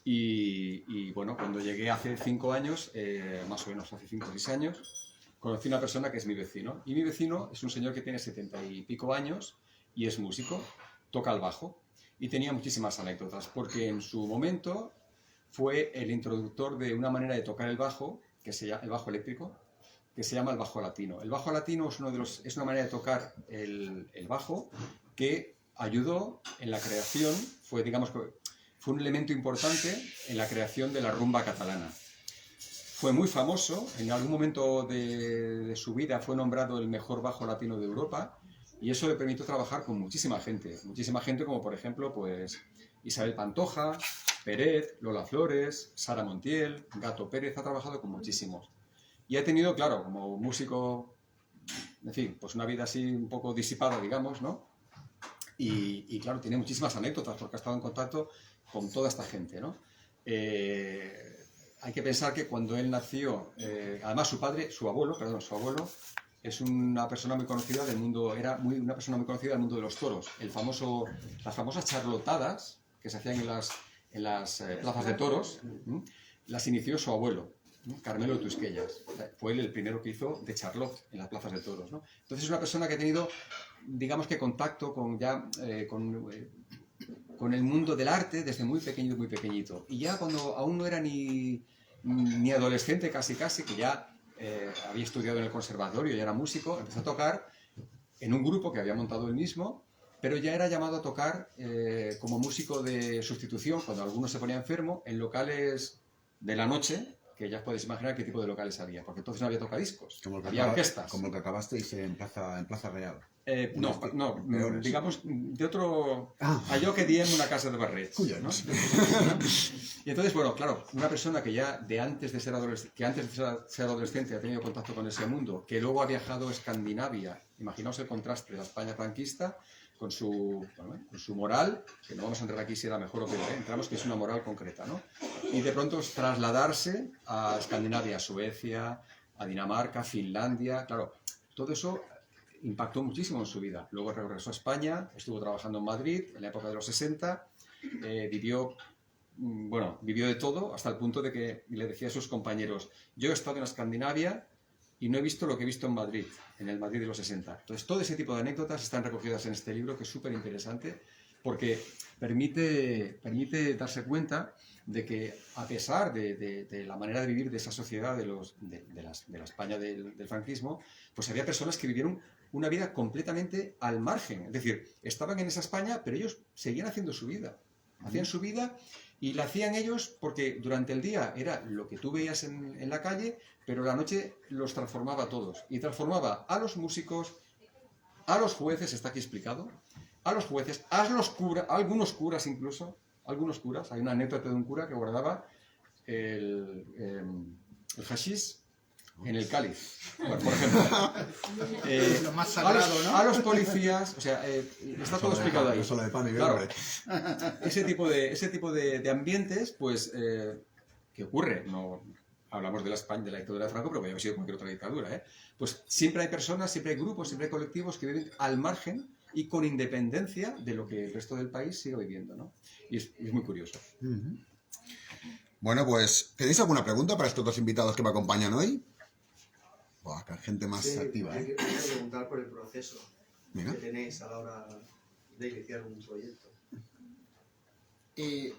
y bueno, cuando llegué hace 5 años, más o menos hace 5 o 6 años, conocí a una persona que es mi vecino. Y mi vecino es un señor que tiene 70 y pico años y es músico, toca el bajo. Y tenía muchísimas anécdotas, porque en su momento fue el introductor de una manera de tocar el bajo, el bajo eléctrico, que se llama el bajo latino. El bajo latino es una manera de tocar el bajo que ayudó en la creación, fue un elemento importante en la creación de la rumba catalana. fue muy famoso, en algún momento de su vida fue nombrado el mejor bajo latino de Europa, y eso le permitió trabajar con muchísima gente como por ejemplo pues Isabel Pantoja, Peret, Lola Flores, Sara Montiel, Gato Pérez, ha trabajado con muchísimos. Y ha tenido, claro, como músico, en fin, pues una vida así un poco disipada, digamos, ¿no? Y claro, tiene muchísimas anécdotas porque ha estado en contacto con toda esta gente, ¿no? Hay que pensar que cuando él nació, además su abuelo, es una persona muy conocida del mundo, una persona muy conocida del mundo de los toros. Las famosas charlotadas que se hacían en las plazas de toros, las inició su abuelo, ¿no? Carmelo Tusquellas. Fue él el primero que hizo de charlot en las plazas de toros, ¿no? Entonces es una persona que ha tenido, digamos que contacto con el mundo del arte desde muy pequeñito. Y ya cuando aún no era ni adolescente casi, que ya había estudiado en el conservatorio, ya era músico, empezó a tocar en un grupo que había montado él mismo, pero ya era llamado a tocar como músico de sustitución cuando alguno se ponía enfermo en locales de la noche, que ya os podéis imaginar qué tipo de locales había, porque entonces no había tocadiscos, había orquestas. Como el que acabasteis en Plaza Real. No, peores. digamos, de otro... Allò que diem una casa de Barret, ¿no? Y entonces, bueno, claro, una persona que ya antes de ser adolescente ha tenido contacto con ese mundo, que luego ha viajado a Escandinavia, imaginaos el contraste de la España franquista con su moral, que no vamos a entrar aquí si era mejor o peor, entramos que es una moral concreta, ¿no? Y de pronto trasladarse a Escandinavia, a Suecia, a Dinamarca, Finlandia, claro, todo eso impactó muchísimo en su vida. Luego regresó a España, estuvo trabajando en Madrid en la época de los 60, vivió de todo hasta el punto de que le decía a sus compañeros: yo he estado en Escandinavia y no he visto lo que he visto en Madrid, en el Madrid de los 60. Entonces, todo ese tipo de anécdotas están recogidas en este libro, que es súper interesante, porque permite darse cuenta de que, a pesar de la manera de vivir de esa sociedad de la España del franquismo, pues había personas que vivieron una vida completamente al margen. Es decir, estaban en esa España, pero ellos seguían haciendo su vida. Hacían su vida y la hacían ellos porque durante el día era lo que tú veías en la calle, pero la noche los transformaba a todos. Y transformaba a los músicos, a los jueces, está aquí explicado, a los jueces, a algunos curas incluso, hay una anécdota de un cura que guardaba el hachís en el cáliz, por ejemplo. Lo más sagrado, ¿no? A los policías, o sea, está todo explicado ahí. Solo de pan y Claro, verde. ese tipo de ambientes, pues, ¿qué ocurre? No hablamos de la dictadura de Franco, pero podría haber sido cualquier otra dictadura, ¿eh? Pues siempre hay personas, siempre hay grupos, siempre hay colectivos que viven al margen y con independencia de lo que el resto del país sigue viviendo, ¿no? Y es muy curioso. Bueno, pues, ¿tenéis alguna pregunta para estos dos invitados que me acompañan hoy? Buah, que hay gente más activa, ¿eh? Quiero preguntar por el proceso Mira. que tenéis a la hora de iniciar un proyecto.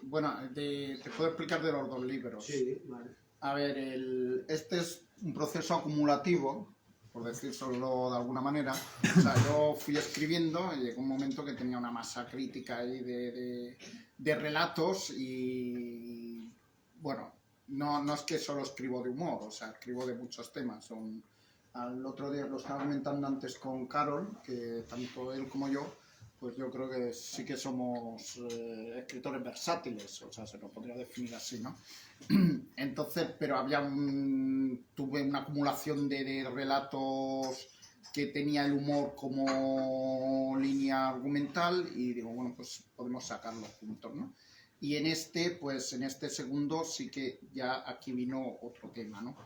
Bueno, te puedo explicar de los dos libros. Sí, vale. A ver, este es un proceso acumulativo, por decirlo de alguna manera. O sea, yo fui escribiendo y llegó un momento que tenía una masa crítica ahí de relatos y, bueno, no es que solo escribo de humor, o sea, escribo de muchos temas. Al otro día lo estaba comentando antes con Carol, que tanto él como yo, pues yo creo que sí que somos escritores versátiles, o sea, se nos podría definir así, ¿no? Entonces, pero tuve una acumulación de relatos que tenía el humor como línea argumental y digo, bueno, pues podemos sacarlos juntos, ¿no? Y en este segundo sí que ya aquí vino otro tema, ¿no?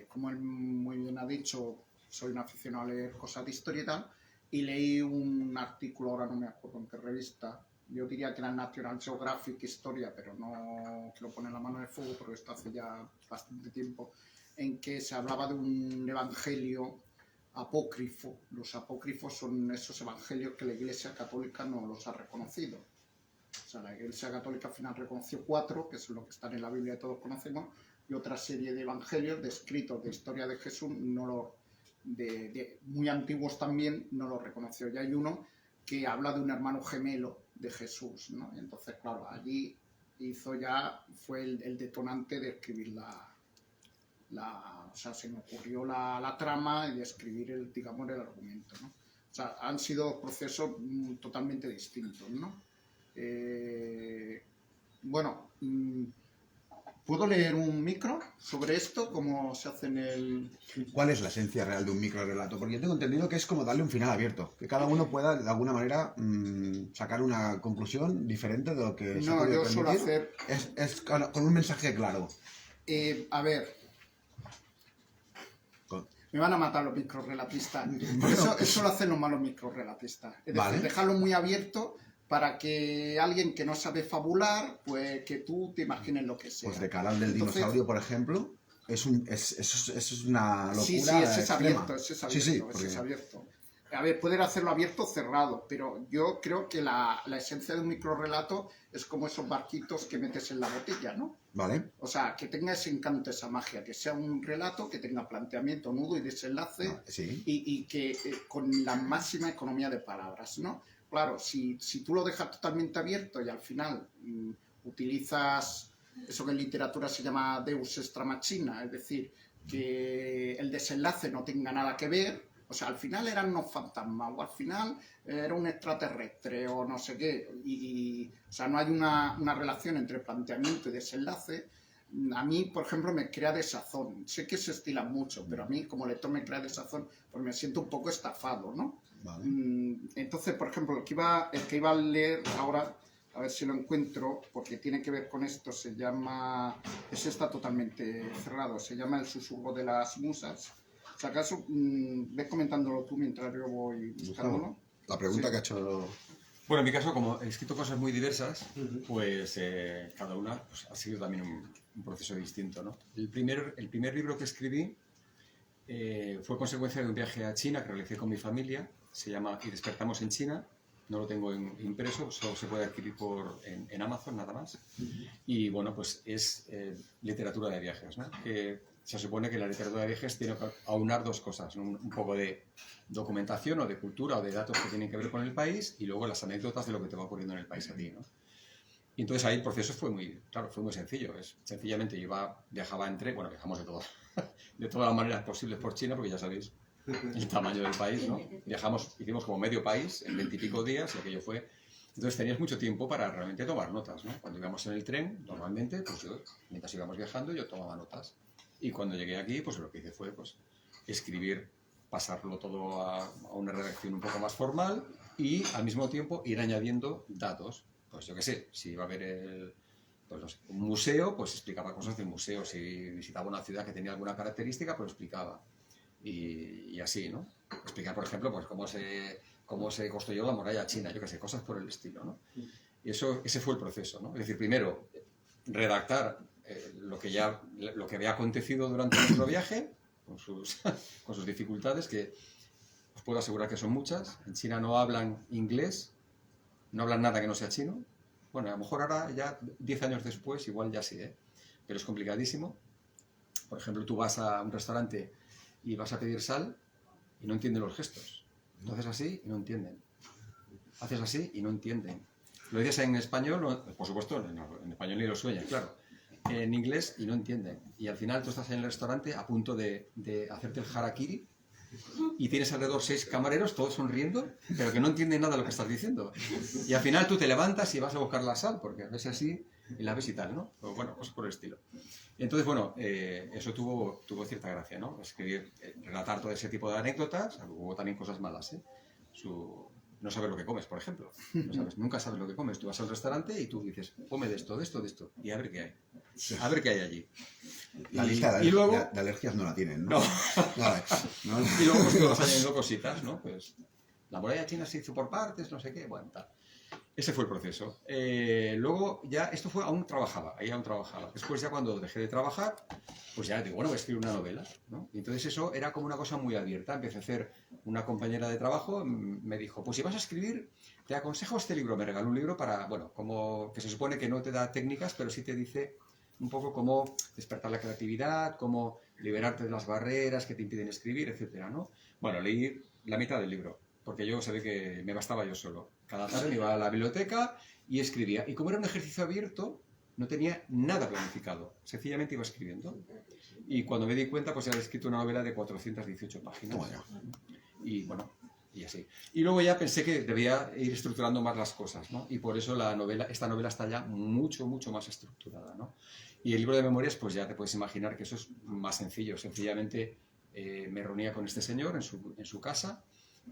Como él muy bien ha dicho, soy un aficionado a leer cosas de historia y tal, y leí un artículo, ahora no me acuerdo en qué revista, yo diría que era National Geographic Historia, pero no que lo pone en la mano del fuego porque esto hace ya bastante tiempo, en que se hablaba de un evangelio apócrifo. Los apócrifos son esos evangelios que la Iglesia Católica no los ha reconocido. O sea, la Iglesia Católica al final reconoció 4, que es lo que están en la Biblia que todos conocemos, y otra serie de evangelios, de escritos de historia de Jesús, muy antiguos también, no los reconoció. Y hay uno que habla de un hermano gemelo de Jesús, ¿no? Y entonces, claro, allí fue el detonante de escribir la o sea, se me ocurrió la trama y escribir digamos, el argumento, ¿no? O sea, han sido procesos totalmente distintos, ¿no? Bueno, ¿puedo leer un micro sobre esto? ¿Cómo se hace en el...? ¿Cuál es la esencia real de un microrelato? Porque yo tengo entendido que es como darle un final abierto, que cada uno pueda de alguna manera sacar una conclusión diferente de lo que se ha No, podido yo suelo permitir. hacer... Es con un mensaje claro. A ver, Con- me van a matar los microrelatistas. Eso lo hacen los malos microrelatistas. Es decir, Vale. dejarlo muy abierto para que alguien que no sabe fabular, pues que tú te imagines lo que sea. Pues de cara al del Entonces, dinosaurio, por ejemplo, eso es una locura sí, ese es extrema. abierto, ese es abierto, Sí, ese porque- es abierto. A ver, pueden hacerlo abierto o cerrado, pero yo creo que la esencia de un microrelato es como esos barquitos que metes en la botella, ¿no? Vale. O sea, que tenga ese encanto, esa magia, que sea un relato que tenga planteamiento, nudo y desenlace, Sí. y que con la máxima economía de palabras, ¿no? Claro, si tú lo dejas totalmente abierto y al final utilizas eso que en literatura se llama deus extra machina, es decir, que el desenlace no tenga nada que ver, o sea, al final eran unos fantasmas, o al final era un extraterrestre, o no sé qué, o sea, no hay una relación entre planteamiento y desenlace. A mí, por ejemplo, me crea desazón. Sé que se estila mucho, pero a mí, como lector, me crea desazón, porque me siento un poco estafado, ¿no? Vale. Entonces, por ejemplo, el que iba a leer ahora, a ver si lo encuentro, porque tiene que ver con esto, se llama... Ese está totalmente cerrado, se llama El susurro de las musas. O sea, acaso, ves comentándolo tú mientras yo voy buscándolo. La pregunta Sí. que ha hecho... Bueno, en mi caso, como he escrito cosas muy diversas, pues cada una pues, ha sido también un proceso distinto, ¿no? El primer libro que escribí fue consecuencia de un viaje a China que realicé con mi familia. Se llama Y despertamos en China. No lo tengo impreso, solo se puede adquirir en Amazon, nada más. Y bueno, pues es literatura de viajes, ¿no? Que se supone que la literatura de viajes tiene que aunar dos cosas, ¿no? Un poco de documentación o de cultura o de datos que tienen que ver con el país y luego las anécdotas de lo que te va ocurriendo en el país a ti, ¿no? Y entonces ahí el proceso fue muy sencillo. Sencillamente viajaba bueno, viajamos de todas las maneras posibles por China, porque ya sabéis el tamaño del país, ¿no? Hicimos como medio país en 20 y pico días y aquello fue... Entonces tenías mucho tiempo para realmente tomar notas, ¿no? Cuando íbamos en el tren, normalmente, pues mientras íbamos viajando, yo tomaba notas. Y cuando llegué aquí, pues lo que hice fue, pues, escribir, pasarlo todo a una redacción un poco más formal y, al mismo tiempo, ir añadiendo datos. Pues yo qué sé, si iba a haber un museo, pues explicaba cosas del museo. Si visitaba una ciudad que tenía alguna característica, pues lo explicaba. Y así, ¿no? Explicar, por ejemplo, pues cómo se construyó la muralla china, yo qué sé, cosas por el estilo, ¿no? Y ese fue el proceso, ¿no? Es decir, primero, redactar lo que había acontecido durante nuestro viaje, con sus dificultades, que os puedo asegurar que son muchas. En China no hablan inglés, no hablan nada que no sea chino. Bueno, a lo mejor ahora, ya 10 años después, igual ya sí, ¿eh? Pero es complicadísimo. Por ejemplo, tú vas a un restaurante y vas a pedir sal y no entienden los gestos. Tú haces así y no entienden. Haces así y no entienden. Lo dices en español, por supuesto, en español ni lo sueñan, claro. En inglés y no entienden. Y al final tú estás en el restaurante a punto de hacerte el harakiri y tienes alrededor 6 camareros, todos sonriendo, pero que no entienden nada de lo que estás diciendo. Y al final tú te levantas y vas a buscar la sal, porque ves así y la ves y tal, ¿no? Pues bueno, cosas por el estilo. Entonces, bueno, eso tuvo cierta gracia, ¿no? Escribir, relatar todo ese tipo de anécdotas. Hubo también cosas malas, ¿eh? No saber lo que comes, por ejemplo. Nunca sabes lo que comes. Tú vas al restaurante y tú dices, come de esto, y a ver qué hay. A ver qué hay allí. La lista y luego, de alergias no la tienen, ¿no? no. Vale, ¿no? Y luego pues te vas añadiendo cositas, ¿no? Pues la muralla china se hizo por partes, no sé qué, bueno, tal. Ese fue el proceso. Luego ya, esto fue, aún trabajaba. Después ya cuando dejé de trabajar, pues ya digo, bueno, voy a escribir una novela, ¿no? Y entonces eso era como una cosa muy abierta. Empecé a hacer, una compañera de trabajo me dijo, pues si vas a escribir, te aconsejo este libro. Me regaló un libro para, bueno, que se supone que no te da técnicas, pero sí te dice un poco cómo despertar la creatividad, cómo liberarte de las barreras que te impiden escribir, etcétera, ¿no? Bueno, leí la mitad del libro, porque yo sabía que me bastaba yo solo. Cada tarde me iba a la biblioteca y escribía. Y como era un ejercicio abierto, No tenía nada planificado, sencillamente iba escribiendo. Y cuando me di cuenta, pues ya había escrito una novela de 418 páginas. Toma ya. Y bueno, y así. Y luego ya pensé que debía ir estructurando más las cosas, ¿no? Y por eso esta novela está ya mucho, mucho más estructurada, ¿no? Y el libro de memorias, pues ya te puedes imaginar que eso es más sencillo. Sencillamente me reunía con este señor en su casa,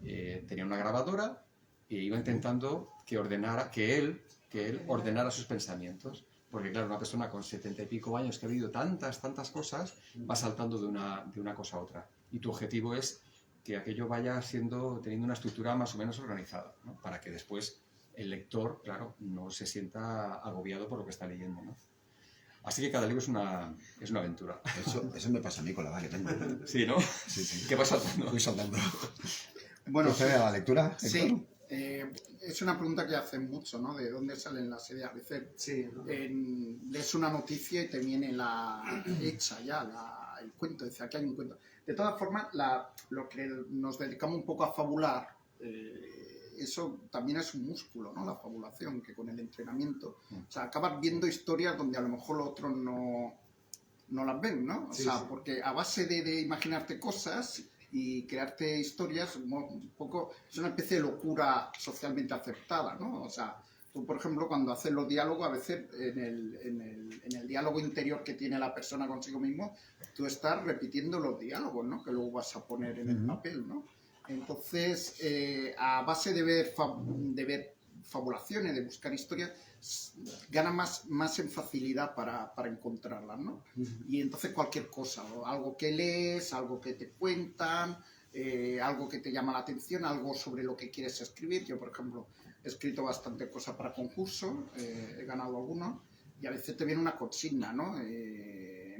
tenía una grabadora e iba intentando que él ordenara sus pensamientos. Porque claro, una persona con 70 y pico años que ha vivido tantas cosas, va saltando de una cosa a otra. Y tu objetivo es que aquello vaya teniendo una estructura más o menos organizada, ¿no? Para que después el lector, claro, no se sienta agobiado por lo que está leyendo, ¿no? Así que cada libro es una aventura. Eso me pasa a mí con la edad que tengo. Sí, ¿no? Sí. ¿Qué vas saltando? Voy saltando. Bueno, ¿Procede a la lectura, Héctor? sí. Es una pregunta que hacen mucho, ¿no? ¿De dónde salen las ideas? Dice, Sí. lees una noticia y te viene hecha ya el cuento. Dice, aquí hay un cuento. De todas formas, lo que nos dedicamos un poco a fabular, eso también es un músculo, ¿no? La fabulación, que con el entrenamiento, o sea, acabas viendo historias donde a lo mejor los otros no las ven, ¿no? O Sí, sea, sí. porque a base de imaginarte cosas y crearte historias, un poco, es una especie de locura socialmente aceptada, ¿no? O sea, tú, por ejemplo, cuando haces los diálogos, a veces en el diálogo interior que tiene la persona consigo mismo, tú estás repitiendo los diálogos, ¿no? Que luego vas a poner en el papel, ¿no? Entonces, a base de ver fabulaciones, de buscar historias, gana más en facilidad para encontrarlas, ¿no? Y entonces cualquier cosa, o algo que lees, algo que te cuentan, algo que te llama la atención, algo sobre lo que quieres escribir. Yo, por ejemplo, he escrito bastante cosas para concurso, he ganado algunos, y a veces te viene una consigna, ¿no?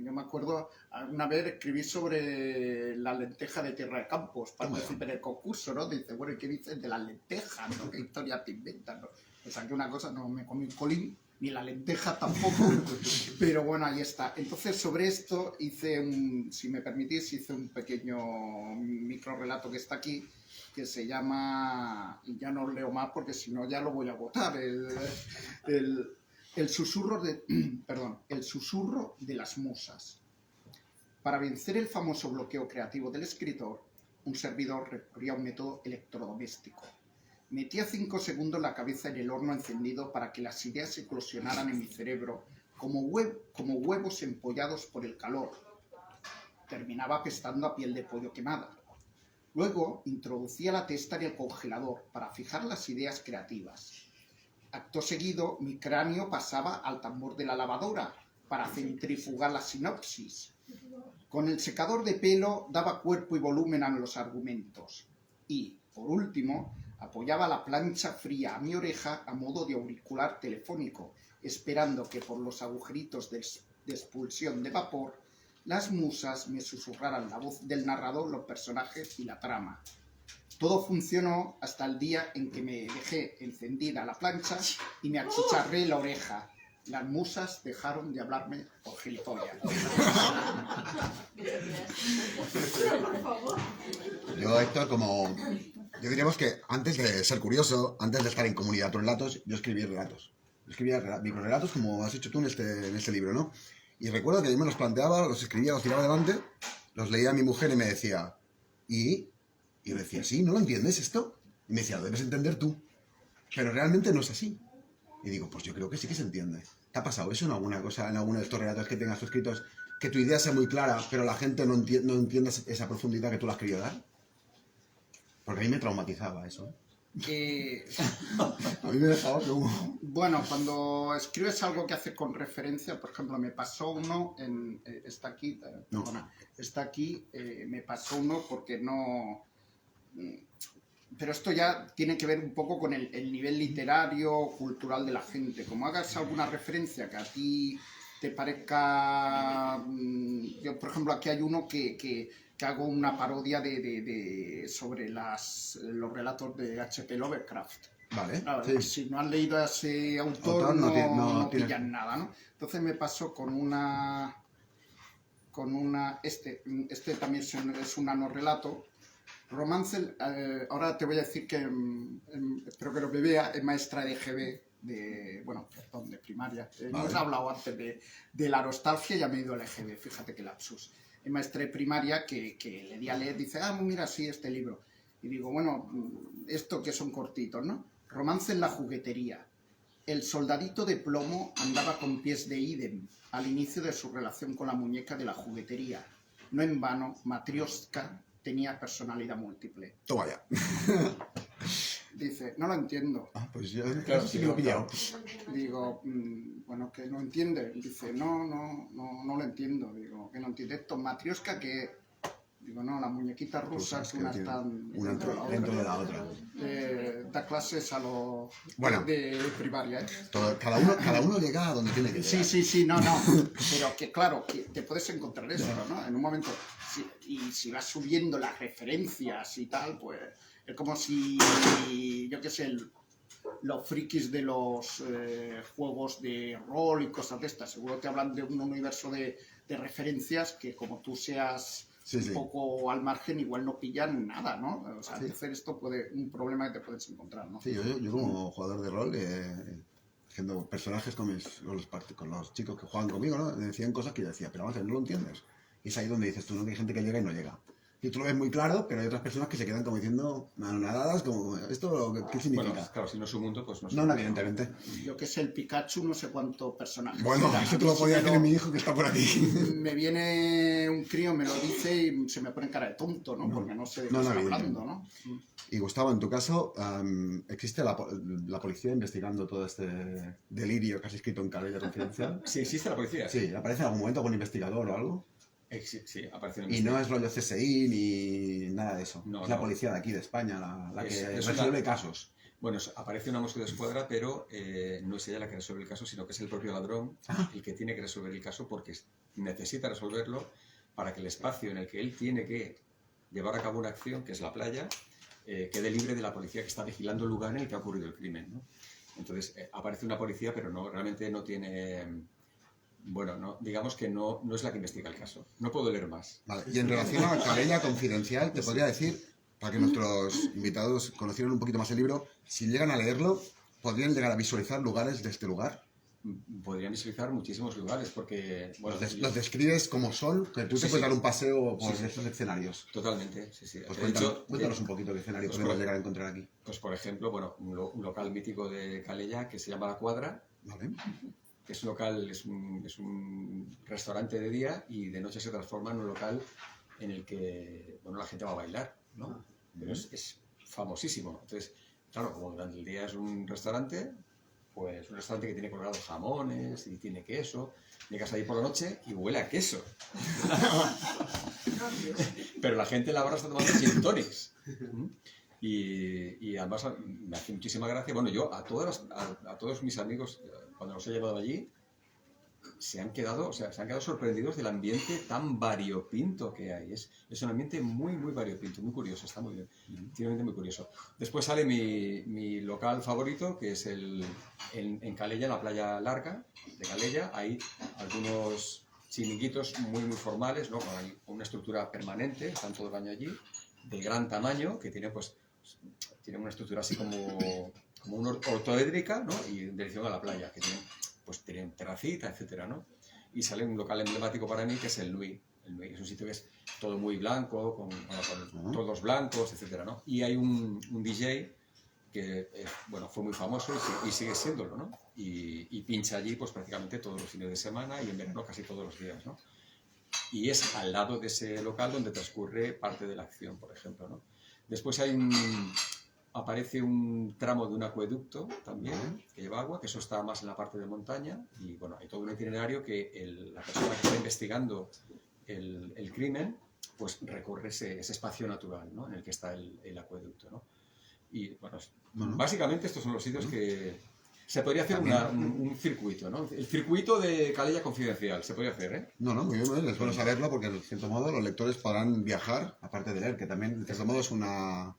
Yo me acuerdo, una vez escribí sobre la lenteja de Tierra de Campos, para participar en el concurso, ¿no? Dice, bueno, ¿y qué dices de las lentejas, no? ¿Qué historia te inventas, no? Me saqué una cosa, no me comí un colín, ni la lenteja tampoco, pero bueno, ahí está. Entonces, sobre esto si me permitís, hice un pequeño microrelato que está aquí, que se llama, y ya no os leo más porque si no ya lo voy a botar, el susurro de las musas. Para vencer el famoso bloqueo creativo del escritor, un servidor recurría a un método electrodoméstico. Metía 5 segundos la cabeza en el horno encendido para que las ideas eclosionaran en mi cerebro como huevos empollados por el calor. Terminaba apestando a piel de pollo quemada. Luego introducía la testa en el congelador para fijar las ideas creativas. Acto seguido, mi cráneo pasaba al tambor de la lavadora para centrifugar la sinopsis. Con el secador de pelo daba cuerpo y volumen a los argumentos. Y, por último, apoyaba la plancha fría a mi oreja a modo de auricular telefónico, esperando que por los agujeritos de expulsión de vapor, las musas me susurraran la voz del narrador, los personajes y la trama. Todo funcionó hasta el día en que me dejé encendida la plancha y me achicharré la oreja. Las musas dejaron de hablarme por gilipollas. Yo, Héctor, yo diríamos que antes de ser curioso, antes de estar en comunidad con relatos, yo escribía relatos. Escribía microrelatos, como has hecho tú en este libro, ¿no? Y recuerdo que yo me los planteaba, los escribía, los tiraba adelante, los leía a mi mujer y me decía, Y yo decía, ¿sí? ¿No lo entiendes esto? Y me decía, lo debes entender tú. Pero realmente no es así. Y digo, pues yo creo que sí que se entiende. ¿Te ha pasado eso en alguna cosa, en alguno de estos relatos que tengas tú escritos, que tu idea sea muy clara, pero la gente no entienda esa profundidad que tú le has querido dar? Porque a mí me traumatizaba eso. A mí me dejaba como... Bueno, cuando escribes algo que hace con referencia, por ejemplo, me pasó uno, está aquí, me pasó uno porque no... Pero esto ya tiene que ver un poco con el nivel literario, cultural de la gente. Como hagas alguna referencia que a ti te parezca... Yo, por ejemplo, aquí hay uno que hago una parodia sobre los relatos de H.P. Lovecraft. Vale, Claro, sí. Si no has leído a ese autor, no pillan nada, ¿no? Entonces me pasó con una... Este también es un nanorrelato. Romance, ahora te voy a decir que, espero que no me vea, es maestra de GB, bueno, perdón, de primaria. Vale. Hemos hablado antes de la nostalgia y ya me he ido al EGB, fíjate qué lapsus. El maestre de primaria que le di a leer, dice, mira, sí, este libro. Y digo, bueno, esto que son cortitos, ¿no? Romance en la juguetería. El soldadito de plomo andaba con pies de ídem al inicio de su relación con la muñeca de la juguetería. No en vano, Matrioshka tenía personalidad múltiple. Toma ya. Dice, no lo entiendo. Pues yo Claro, sí sí, me lo he claro. pillado. Digo, bueno, que no entiende. Dice, no lo entiendo. Digo, que no entiende esto. Matrioshka que... Digo, no, las muñequitas rusas, Que unas tiene están una dentro de la otra. Da clases a los Bueno. de primaria, ¿eh? Cada uno llega a donde tiene que llegar. Sí, no. Pero que claro, que te puedes encontrar eso, ¿no? En un momento, y si vas subiendo las referencias y tal, pues es como si, yo qué sé, los frikis de los juegos de rol y cosas de estas, seguro te hablan de un universo de referencias que como tú seas un poco al margen, igual no pillan nada, ¿no? O sea, hacer esto un problema que te puedes encontrar, ¿no? Sí, yo como jugador de rol, haciendo personajes con los chicos que juegan conmigo, ¿no? Me decían cosas que yo decía, pero vamos a ver, no lo entiendes. Y es ahí donde dices tú, ¿no? Que hay gente que llega y no llega. Y tú lo ves muy claro, pero hay otras personas que se quedan como diciendo nadadas, como, ¿esto qué significa? Bueno, claro, si no es su mundo, pues no es No, su mundo. evidentemente. Yo que sé, el Pikachu, no sé cuánto personaje. Bueno, eso te lo podía decir mi hijo que está por aquí. Me viene un crío, me lo dice y se me pone cara de tonto, ¿no? Porque no sé de qué está hablando, ¿no? Y Gustavo, en tu caso, ¿existe la policía investigando todo este delirio que has escrito en Calella Confidencial? Sí, existe la policía. Sí, ¿aparece en algún momento algún investigador o algo? Sí, aparece en Y no es rollo CSI ni nada de eso. No, es la no. policía de aquí, de España, la que Es resuelve una- casos. Bueno, aparece una mosca de escuadra, pero no es ella la que resuelve el caso, sino que es el propio ladrón el que tiene que resolver el caso porque necesita resolverlo para que el espacio en el que él tiene que llevar a cabo una acción, que es la playa, quede libre de la policía que está vigilando el lugar en el que ha ocurrido el crimen, ¿no? Entonces, aparece una policía, pero realmente no tiene... Bueno, digamos que no es la que investiga el caso. No puedo leer más. Vale. Y en relación a Calella Confidencial, te podría decir, para que nuestros invitados conocieran un poquito más el libro, si llegan a leerlo, ¿podrían llegar a visualizar lugares de este lugar? Podrían visualizar muchísimos lugares porque... Bueno, Los describes como son, que tú te puedes dar un paseo por Sí. estos escenarios. Totalmente, sí. Pues De hecho, cuéntanos un poquito qué escenario pues podemos por- llegar a encontrar aquí. Pues por ejemplo, bueno, un local mítico de Calella que se llama La Cuadra, ¿Vale? que es un local, es un restaurante de día y de noche se transforma en un local en el que, bueno, la gente va a bailar, ¿no? Pero es famosísimo. Entonces, claro, como durante el día es un restaurante, pues un restaurante que tiene colgados jamones y tiene queso, llegas ahí por la noche y huele a queso. Pero la gente en la barra está tomando gin tonics. Y además me hace muchísima gracia. Bueno, yo a todos mis amigos, cuando los he llevado allí, se han quedado sorprendidos del ambiente tan variopinto que hay. Es un ambiente muy, muy variopinto, muy curioso, está muy bien. Tiene muy curioso. Después sale mi local favorito, que es en Calella, en la playa larga de Calella. Hay algunos chiringuitos muy, muy formales, ¿no? Con una estructura permanente, están todo el año allí, de gran tamaño, que tiene una estructura así como una ortoédrica, ¿no? Y en dirección a la playa, que tienen terracita, etcétera, ¿no? Y sale un local emblemático para mí que es el Nui. El Nui es un sitio que es todo muy blanco, con todos blancos, etcétera, ¿no? Y hay un DJ que fue muy famoso y sigue siéndolo, ¿no? Y pincha allí pues prácticamente todos los fines de semana y en verano casi todos los días, ¿no? Y es al lado de ese local donde transcurre parte de la acción, por ejemplo, ¿no? Después aparece un tramo de un acueducto también, que lleva agua, que eso está más en la parte de montaña, y bueno, hay todo un itinerario que la persona que está investigando el crimen, pues recorre ese espacio natural, ¿no? En el que está el acueducto, ¿no? Y bueno, básicamente estos son los sitios que se podría hacer un circuito, ¿no? El circuito de Calella Confidencial, se podría hacer, ¿eh? No, muy bien, es bueno saberlo porque de cierto modo los lectores podrán viajar, aparte de leer, que también de cierto modo es una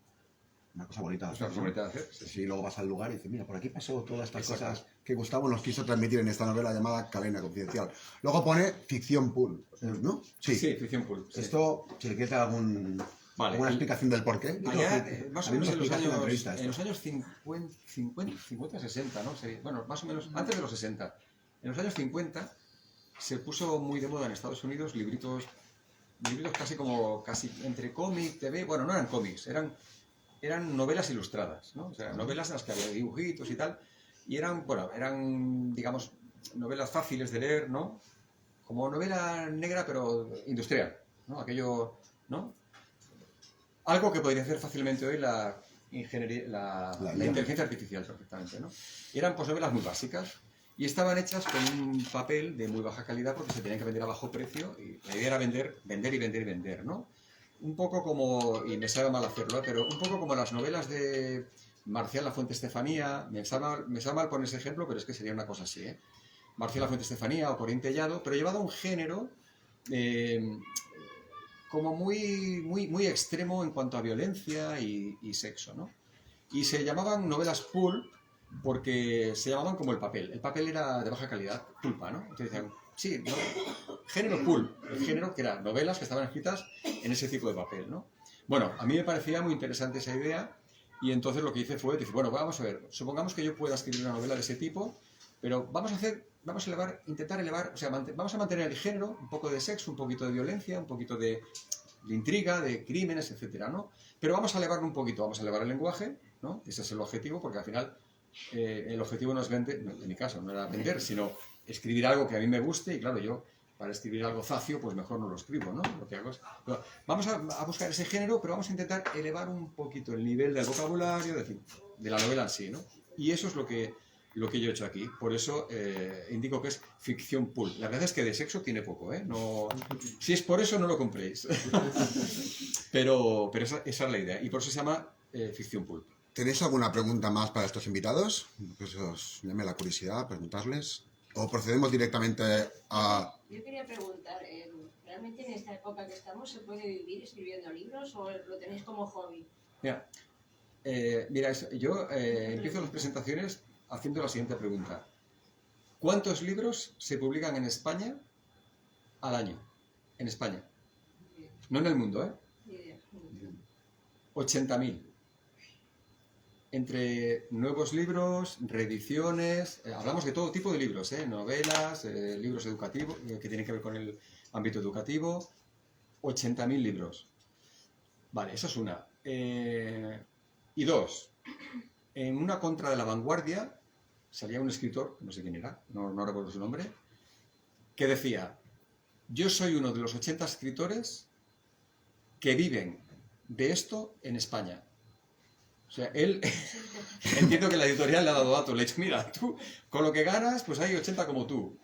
cosa bonita de Es una hacer, cosa bonita de hacer, sí. Sí, luego vas al lugar y dices, mira, por aquí pasó todas estas cosas que Gustavo nos quiso transmitir en esta novela llamada Calella Confidencial. Luego pone ficción pool, ¿no? Sí, ficción pulp. Sí. Esto, si le quieres dar algún Vale, ¿Alguna explicación del por qué? allá, más o Había menos una explicación en la entrevista en los años 50, 60, ¿no? Bueno, más o menos antes de los 60. En los años 50 se puso muy de moda en Estados Unidos libritos casi entre cómic, TV, bueno, no eran cómics, eran novelas ilustradas, ¿no? O sea, novelas en las que había dibujitos y tal, y eran, digamos, novelas fáciles de leer, ¿no? Como novela negra, pero industrial, ¿no? Aquello, ¿no? Algo que podría hacer fácilmente hoy la inteligencia artificial, perfectamente, ¿no? Y eran pues novelas muy básicas y estaban hechas con un papel de muy baja calidad porque se tenían que vender a bajo precio y la idea era vender, ¿no? Un poco como, y me sabe mal hacerlo, pero un poco como las novelas de Marcial Lafuente Estefanía, me sabe mal poner ese ejemplo, pero es que sería una cosa así, ¿eh? Marcial Lafuente Estefanía o Corín Tellado, pero llevado a un género como muy extremo en cuanto a violencia y sexo, ¿no? Y se llamaban novelas pulp porque se llamaban como el papel. El papel era de baja calidad, pulpa, ¿no? Entonces decían, sí, ¿no? Género pulp, el género que eran novelas que estaban escritas en ese tipo de papel, ¿no? Bueno, a mí me parecía muy interesante esa idea y entonces lo que hice fue decir, bueno, vamos a ver, supongamos que yo pueda escribir una novela de ese tipo, pero vamos a intentar elevar, o sea, vamos a mantener el género, un poco de sexo, un poquito de violencia, un poquito de intriga, de crímenes, etcétera, ¿no? Pero vamos a elevarlo un poquito, vamos a elevar el lenguaje, ¿no? Ese es el objetivo, porque al final el objetivo no es vender, en mi caso, no era vender, sino escribir algo que a mí me guste, y claro, yo para escribir algo zacio, pues mejor no lo escribo, ¿no? Lo que hago es, bueno, vamos a buscar ese género, pero vamos a intentar elevar un poquito el nivel del vocabulario, de la novela en sí, ¿no? Y eso es lo que yo he hecho aquí. Por eso indico que es ficción pulp. La verdad es que de sexo tiene poco, ¿eh? No, si es por eso, no lo compréis. pero esa es la idea. Y por eso se llama ficción pulp. ¿Tenéis alguna pregunta más para estos invitados? Que os llame la curiosidad, preguntarles. ¿O procedemos directamente a...? Yo quería preguntar, ¿realmente en esta época que estamos se puede vivir escribiendo libros o lo tenéis como hobby? Mira, yo empiezo las presentaciones haciendo la siguiente pregunta. ¿Cuántos libros se publican en España al año? En España. No en el mundo, ¿eh? 80.000. Entre nuevos libros, reediciones, hablamos de todo tipo de libros, novelas, libros educativos, que tienen que ver con el ámbito educativo, 80.000 libros. Vale, esa es una. Y dos, en una contra de la vanguardia salía un escritor, no sé quién era, no recuerdo su nombre, que decía, yo soy uno de los 80 escritores que viven de esto en España. O sea, él, entiendo que la editorial le ha dado datos, le ha dicho, mira, tú, con lo que ganas, pues hay 80 como tú.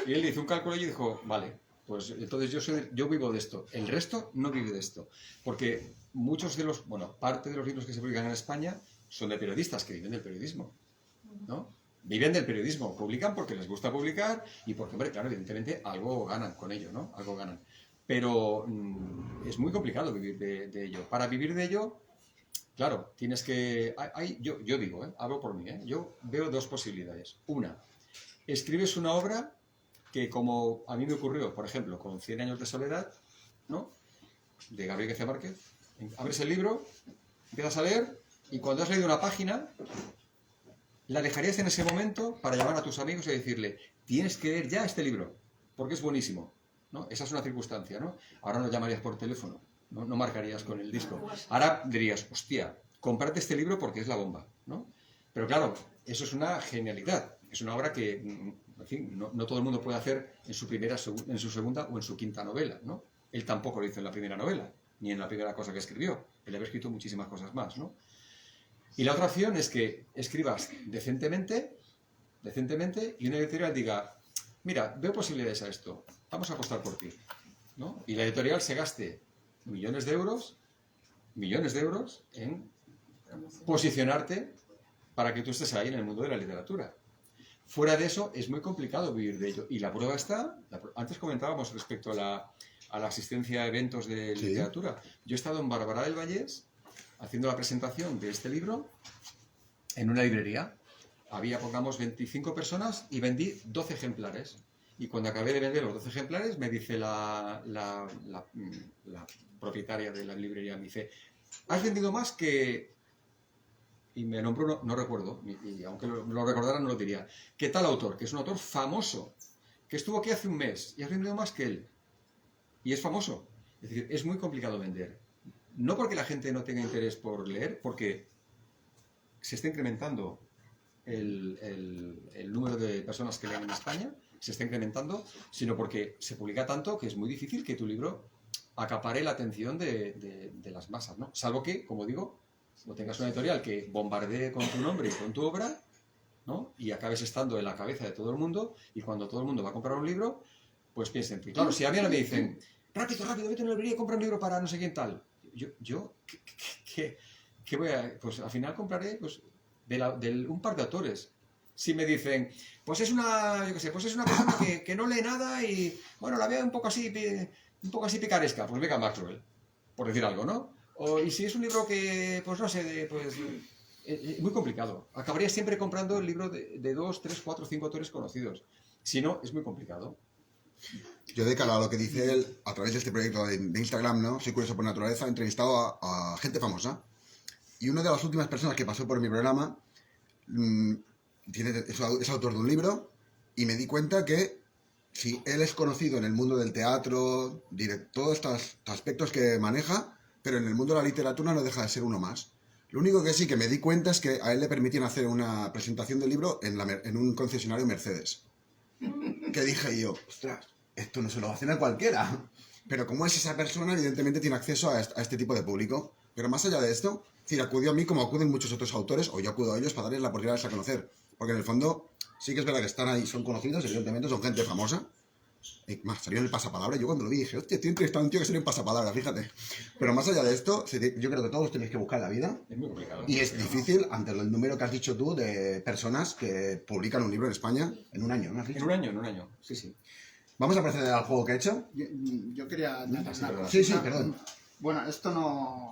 Y él hizo un cálculo y dijo, vale, pues entonces yo vivo de esto. El resto no vive de esto. Porque parte de los libros que se publican en España son de periodistas que viven del periodismo, ¿no? Viven del periodismo, publican porque les gusta publicar y porque, hombre, claro, evidentemente algo ganan con ello, ¿no? Algo ganan. Pero es muy complicado vivir de ello. Para vivir de ello, claro, tienes que... yo digo, hablo por mí, yo veo dos posibilidades. Una, escribes una obra que, como a mí me ocurrió, por ejemplo, con 100 años de soledad, ¿no? De Gabriel García Márquez. Abres el libro, empiezas a leer y cuando has leído una página, la dejarías en ese momento para llamar a tus amigos y decirle, tienes que leer ya este libro, porque es buenísimo, ¿no? Esa es una circunstancia, ¿no? Ahora no llamarías por teléfono, no marcarías con el disco. Ahora dirías, hostia, cómprate este libro porque es la bomba, ¿no? Pero claro, eso es una genialidad. Es una obra que, en fin, no todo el mundo puede hacer en su segunda o en su quinta novela, ¿no? Él tampoco lo hizo en la primera novela, ni en la primera cosa que escribió. Él había escrito muchísimas cosas más, ¿no? Y la otra opción es que escribas decentemente y una editorial diga, mira, veo posibilidades a esto, vamos a apostar por ti, ¿no? Y la editorial se gaste millones de euros en posicionarte para que tú estés ahí en el mundo de la literatura. Fuera de eso es muy complicado vivir de ello. Y la prueba está, antes comentábamos respecto a la asistencia a eventos de literatura. Yo he estado en Barberá del Vallès haciendo la presentación de este libro en una librería. Había, pongamos, 25 personas y vendí 12 ejemplares. Y cuando acabé de vender los 12 ejemplares, me dice la propietaria de la librería, me dice, has vendido más que... Y me nombró, no recuerdo, y aunque lo recordara no lo diría, ¿qué tal autor? Que es un autor famoso, que estuvo aquí hace un mes y has vendido más que él. Y es famoso. Es decir, es muy complicado vender. No porque la gente no tenga interés por leer, porque se está incrementando el número de personas que leen en España, se está incrementando, sino porque se publica tanto que es muy difícil que tu libro acapare la atención de las masas, ¿no? Salvo que, como digo, no tengas una editorial que bombardee con tu nombre y con tu obra, ¿no? Y acabes estando en la cabeza de todo el mundo, y cuando todo el mundo va a comprar un libro, pues piensa en ti. Claro, si a mí me dicen, rápido, vete a una librería y compra un libro para no sé quién tal. ¿Qué voy a...? Pues al final compraré pues, de un par de autores. Si me dicen, pues es una, yo qué sé, pues es una persona que no lee nada y, bueno, la veo un poco así picaresca, pues venga Maxwell, por decir algo, ¿no? Y si es un libro que, pues no sé, pues muy complicado. Acabaría siempre comprando el libro de 2, 3, 4, 5 autores conocidos. Si no, es muy complicado. Yo, de cara a lo que dice él, a través de este proyecto de Instagram, ¿no? Soy curioso por naturaleza, he entrevistado a gente famosa. Y una de las últimas personas que pasó por mi programa es autor de un libro, y me di cuenta que sí, él es conocido en el mundo del teatro, todos estos aspectos que maneja, pero en el mundo de la literatura no deja de ser uno más. Lo único que sí que me di cuenta es que a él le permitían hacer una presentación del libro en un concesionario Mercedes. Que dije yo, ostras, esto no se lo hacen a cualquiera. Pero como es esa persona, evidentemente tiene acceso a este tipo de público. Pero más allá de esto, es decir, acudió a mí como acuden muchos otros autores, o yo acudo a ellos para darles la oportunidad de darse a conocer. Porque en el fondo sí que es verdad que están ahí, son conocidos, evidentemente son gente famosa. Y más, salió en el pasapalabra. Yo cuando lo vi dije, hostia, estoy entrevistando a un tío que salió en pasapalabra, fíjate. Pero más allá de esto, yo creo que todos tenéis que buscar la vida. Es muy complicado. Y es difícil ante el número que has dicho tú de personas que publican un libro en España en un año, ¿no has dicho? En un año, sí, sí. Vamos a proceder al juego que he hecho. Yo quería añadir una cosa. Sí, perdón. Bueno, esto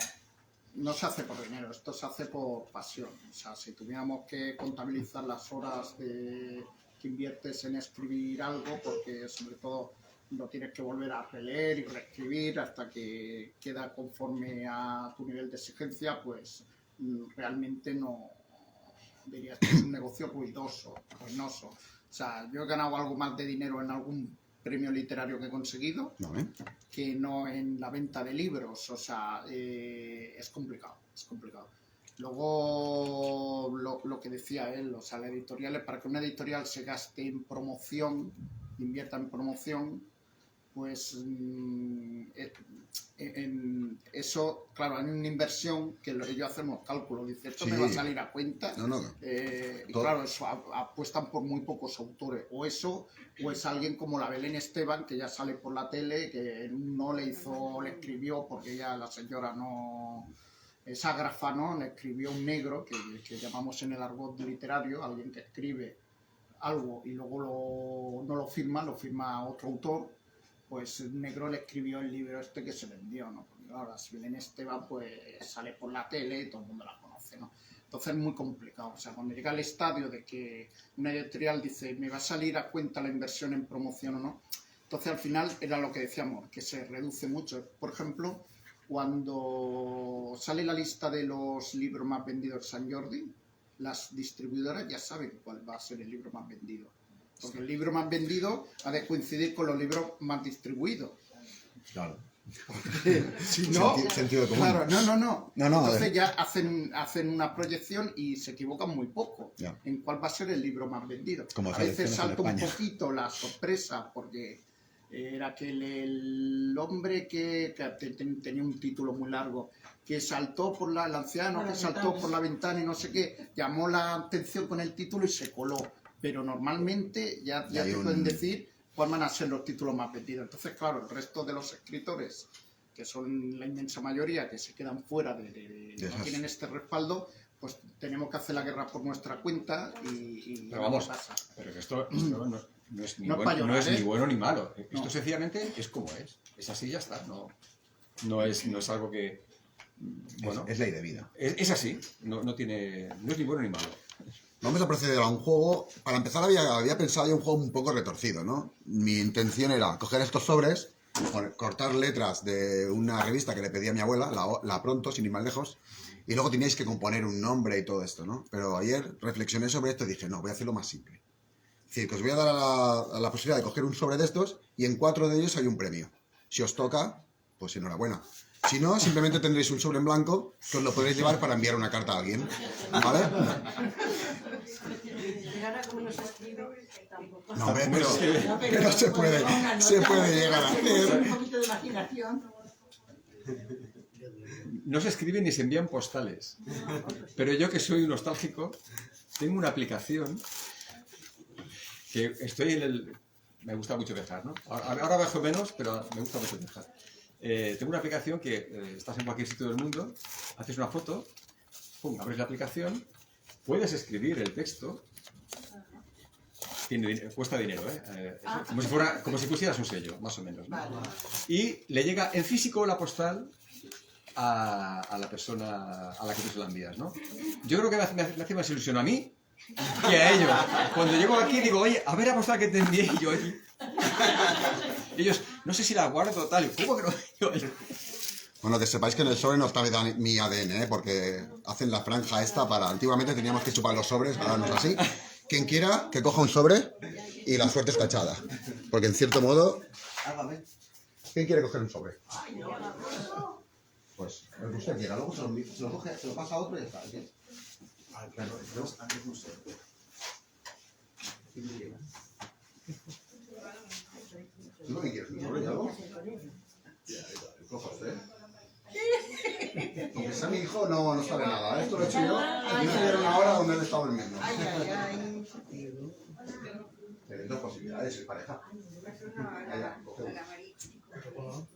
no se hace por dinero, esto se hace por pasión. O sea, si tuviéramos que contabilizar las horas que inviertes en escribir algo, porque sobre todo lo tienes que volver a releer y reescribir hasta que queda conforme a tu nivel de exigencia, pues realmente no dirías que es un negocio ruinoso. O sea, yo he ganado algo más de dinero en algún premio literario que he conseguido que no en la venta de libros. O sea, es complicado. Luego, lo que decía él, o sea, la editorial, para que una editorial se gaste en promoción, invierta en promoción, pues eso, claro, hay una inversión que ellos hacen unos cálculos, dice, esto me va a salir a cuenta. Y claro, eso apuestan por muy pocos autores, o eso, o es alguien como la Belén Esteban, que ya sale por la tele, que no le escribió, porque ya la señora no... Es ágrafa, ¿no? Le escribió un negro, que llamamos en el argot literario, alguien que escribe algo y luego no lo firma otro autor. Pues el negro le escribió el libro este que se vendió, ¿no? Porque ahora si Belén Esteban pues sale por la tele y todo el mundo la conoce, ¿no? Entonces es muy complicado. O sea, cuando llega al estadio de que una editorial dice, ¿me va a salir a cuenta la inversión en promoción o no? Entonces al final era lo que decíamos, que se reduce mucho. Por ejemplo, cuando sale la lista de los libros más vendidos de San Jordi, las distribuidoras ya saben cuál va a ser el libro más vendido. Porque el libro más vendido ha de coincidir con los libros más distribuidos. Claro. Porque si no, Sentido común. claro, no. No, Entonces ya hacen una proyección y se equivocan muy poco Ya. en cuál va a ser el libro más vendido. Como a veces selecciones en salta un España. poquito la sorpresa porque era que el hombre que tenía un título muy largo, que saltó por el anciano, que saltó por la ventana y no sé qué, llamó la atención con el título y se coló. Pero normalmente ya te pueden decir cuáles van a ser los títulos más vendidos. Entonces, claro, el resto de los escritores, que son la inmensa mayoría, que se quedan fuera no tienen este respaldo, pues tenemos que hacer la guerra por nuestra cuenta y Pero vamos, ¿qué pasa? pero que esto no es ni No es para llorar, ni ¿eh? bueno ni malo. No. Esto sencillamente es como es. Es así y ya está. No es algo que... Bueno, Es ley de vida. es así. No es ni bueno ni malo. Vamos a proceder a un juego. Para empezar había pensado yo un juego un poco retorcido, ¿no? Mi intención era coger estos sobres, cortar letras de una revista que le pedí a mi abuela, la Pronto, sin ir más lejos, y luego teníais que componer un nombre y todo esto, ¿no? Pero ayer reflexioné sobre esto y dije, no, voy a hacerlo más simple. Es decir, que os voy a dar la posibilidad de coger un sobre de estos y en 4 de ellos hay un premio. Si os toca, pues enhorabuena. Si no, simplemente tendréis un sobre en blanco que os lo podréis llevar para enviar una carta a alguien, ¿vale? Pero ahora como no se escribe, tampoco. No, pero se puede llegar a hacer. Un poquito de imaginación. No se escriben ni se envían postales. Pero yo, que soy un nostálgico, tengo una aplicación que estoy en el... Me gusta mucho viajar, ¿no? Ahora viajo menos, pero me gusta mucho viajar. Tengo una aplicación que estás en cualquier sitio del mundo, haces una foto, pum, abres la aplicación, puedes escribir el texto, cuesta dinero, como si pusieras un sello, más o menos, ¿no? Y le llega en físico la postal a la persona a la que tú se la envías, ¿no? Yo creo que me hace más ilusión a mí que a ellos. Cuando llego aquí digo, oye, a ver la postal que te envié, y yo aquí. Ellos, no sé si la guardo o tal. ¿Cómo que no? Bueno, que sepáis que en el sobre no está mi ADN, porque hacen la franja esta para... Antiguamente teníamos que chupar los sobres, ahora no es así. Quien quiera, que coja un sobre y la suerte está echada. Porque en cierto modo... ¿Quién quiere coger un sobre? Pues el que usted quiera, luego se lo coge, se lo pasa a otro y ya está. Claro, antes no sé. ¿Tú lo que quieres? ¿Un sobre y algo? Coja usted. Aunque sea mi hijo, no sabe nada. Esto lo he hecho yo. Y no se una hora donde él está durmiendo. Tenéis dos posibilidades, sois pareja. Allá, coge uno.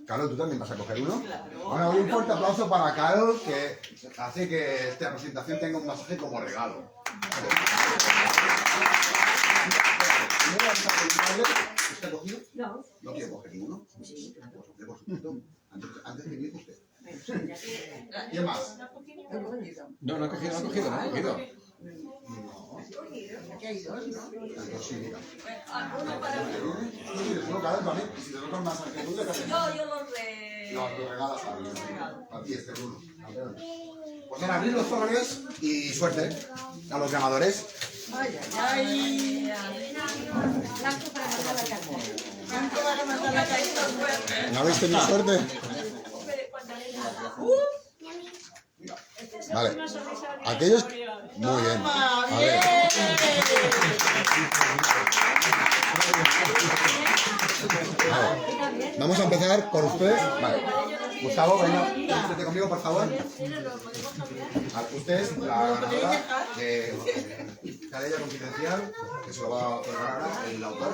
Carol, ¿tú también vas a coger uno? Bueno, un fuerte aplauso para Carol, que hace que esta presentación tenga un masaje como regalo. ¿Usted ha cogido? No. ¿No quiere coger ninguno? Sí. Por supuesto. Antes que viene usted. ¿Quién más? No ha cogido. Aquí hay dos, ¿no? Sí, mira. Uno cada vez para mí. Y si te tocan más que tú, Yo los regalas a ti, este uno. Pues ahora abrir los sobres y suerte a los ganadores. Blanco para matar la carta. ¿Cuánto van a matar la carta? ¿No habéis tenido suerte? Vale. Aquellos... Muy bien. A ver. Vamos a empezar por usted. Vale. Gustavo, venga, vente conmigo, por favor. Usted es la ganadora de Querella Confidencial, que se lo va a otorgar ahora el autor.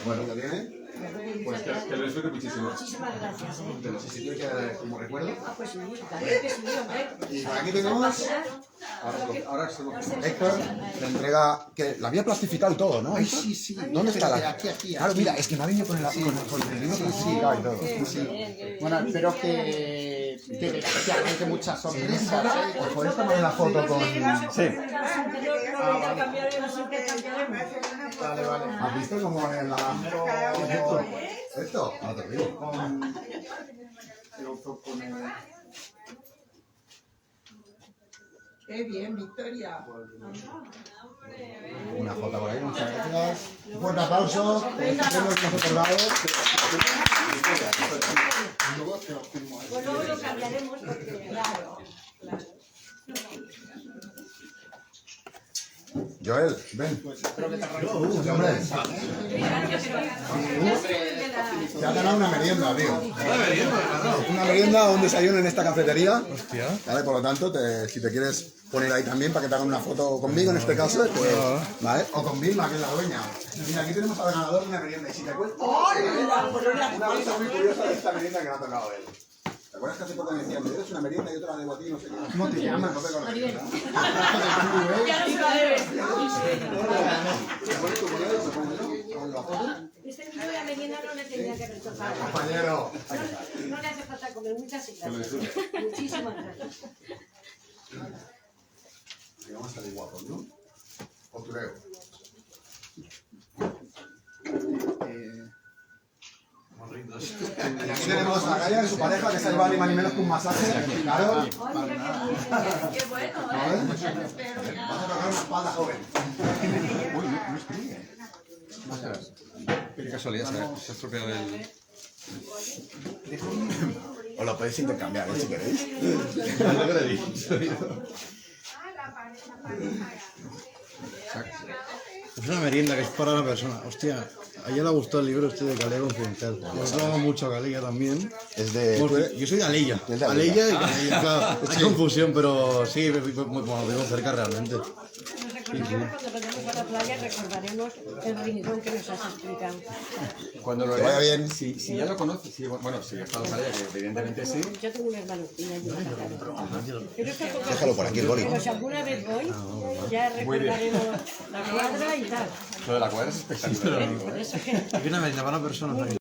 Bueno, ¿lo tiene? Pues que lo disfrute muchísimo. Muchísimas gracias. No sé si tiene que dar como recuerdo. Pues sí, claro que sí, hombre. Y por aquí tenemos... Ahora Héctor le entrega... que la había plastificado y todo, ¿no? Ay, sí. ¿Dónde está la...? Aquí. Claro, mira, es que me ha venido con el libro plastificado y todo. Bueno, espero que te muchas sorpresas. Pues podéis tomar una foto con... Sí. Vale. ¿Has visto cómo en la... ¿Esto? No te digo. Qué bien, Victoria. Una foto por ahí, muchas gracias. Un fuerte aplauso. Tenemos los otorgados. Pues luego lo cambiaremos porque... Claro. Joel, ven. Hombre, te ha ganado una merienda, tío. Una merienda o un desayuno en esta cafetería. Vale, por lo tanto, si te quieres poner ahí también para que te hagan una foto conmigo en este caso, pues, ¿vale? O con Vilma, que es la dueña. Mira, aquí tenemos al ganador de una merienda. Y si te cuento una cosa muy curiosa de esta merienda que me ha tocado él. ¿Te acuerdas que hace poco me decían, me debes una merienda y otra la debo a ti, no sé qué? ¿Cómo te llamas? No te conozco. Ya no se la debes. ¿Te pones tu moneda? ¿Te pones yo? ¿Con la foto? Este libro de la merienda no necesita. tenía que retocar. Compañero. No le hace falta comer, muchas gracias. Muchísimas gracias. Y vamos a salir guapos, ¿no? Postureo. Y aquí tenemos a Gaia y su pareja, que se ha llevado ni más ni menos que un masaje. Claro. Ay, mira qué bien. Qué bueno, ¿Vale? ¿eh? Vamos a tocar una espalda joven. Uy, no escribe. Ostras, qué casualidad, se ha estropeado el... Os lo podéis intercambiar, si queréis. Es una merienda que es para la persona. Hostia, a ella le gustó el libro de Calella Confidencial. Yo amo mucho a Calella también. Es de... Bueno, yo soy de Alella. Es de Alella y Calella, claro. Es confusión, pero sí, bueno, vivo cerca realmente. Nos recordaremos cuando vayamos a la playa, recordaremos el rincón que nos has explicado. Cuando lo Que vaya lea, bien. si ya lo conoces, bueno, si ha estado Calella, que evidentemente sí. Yo tengo un hermano que tiene allí en la Pero esta cosa- Déjalo por aquí, el boli. Pero si alguna vez voy, ya recordaremos la cuadra y tal. Lo de la cuadra es espectacular. Por eso que... Es una merienda para una persona.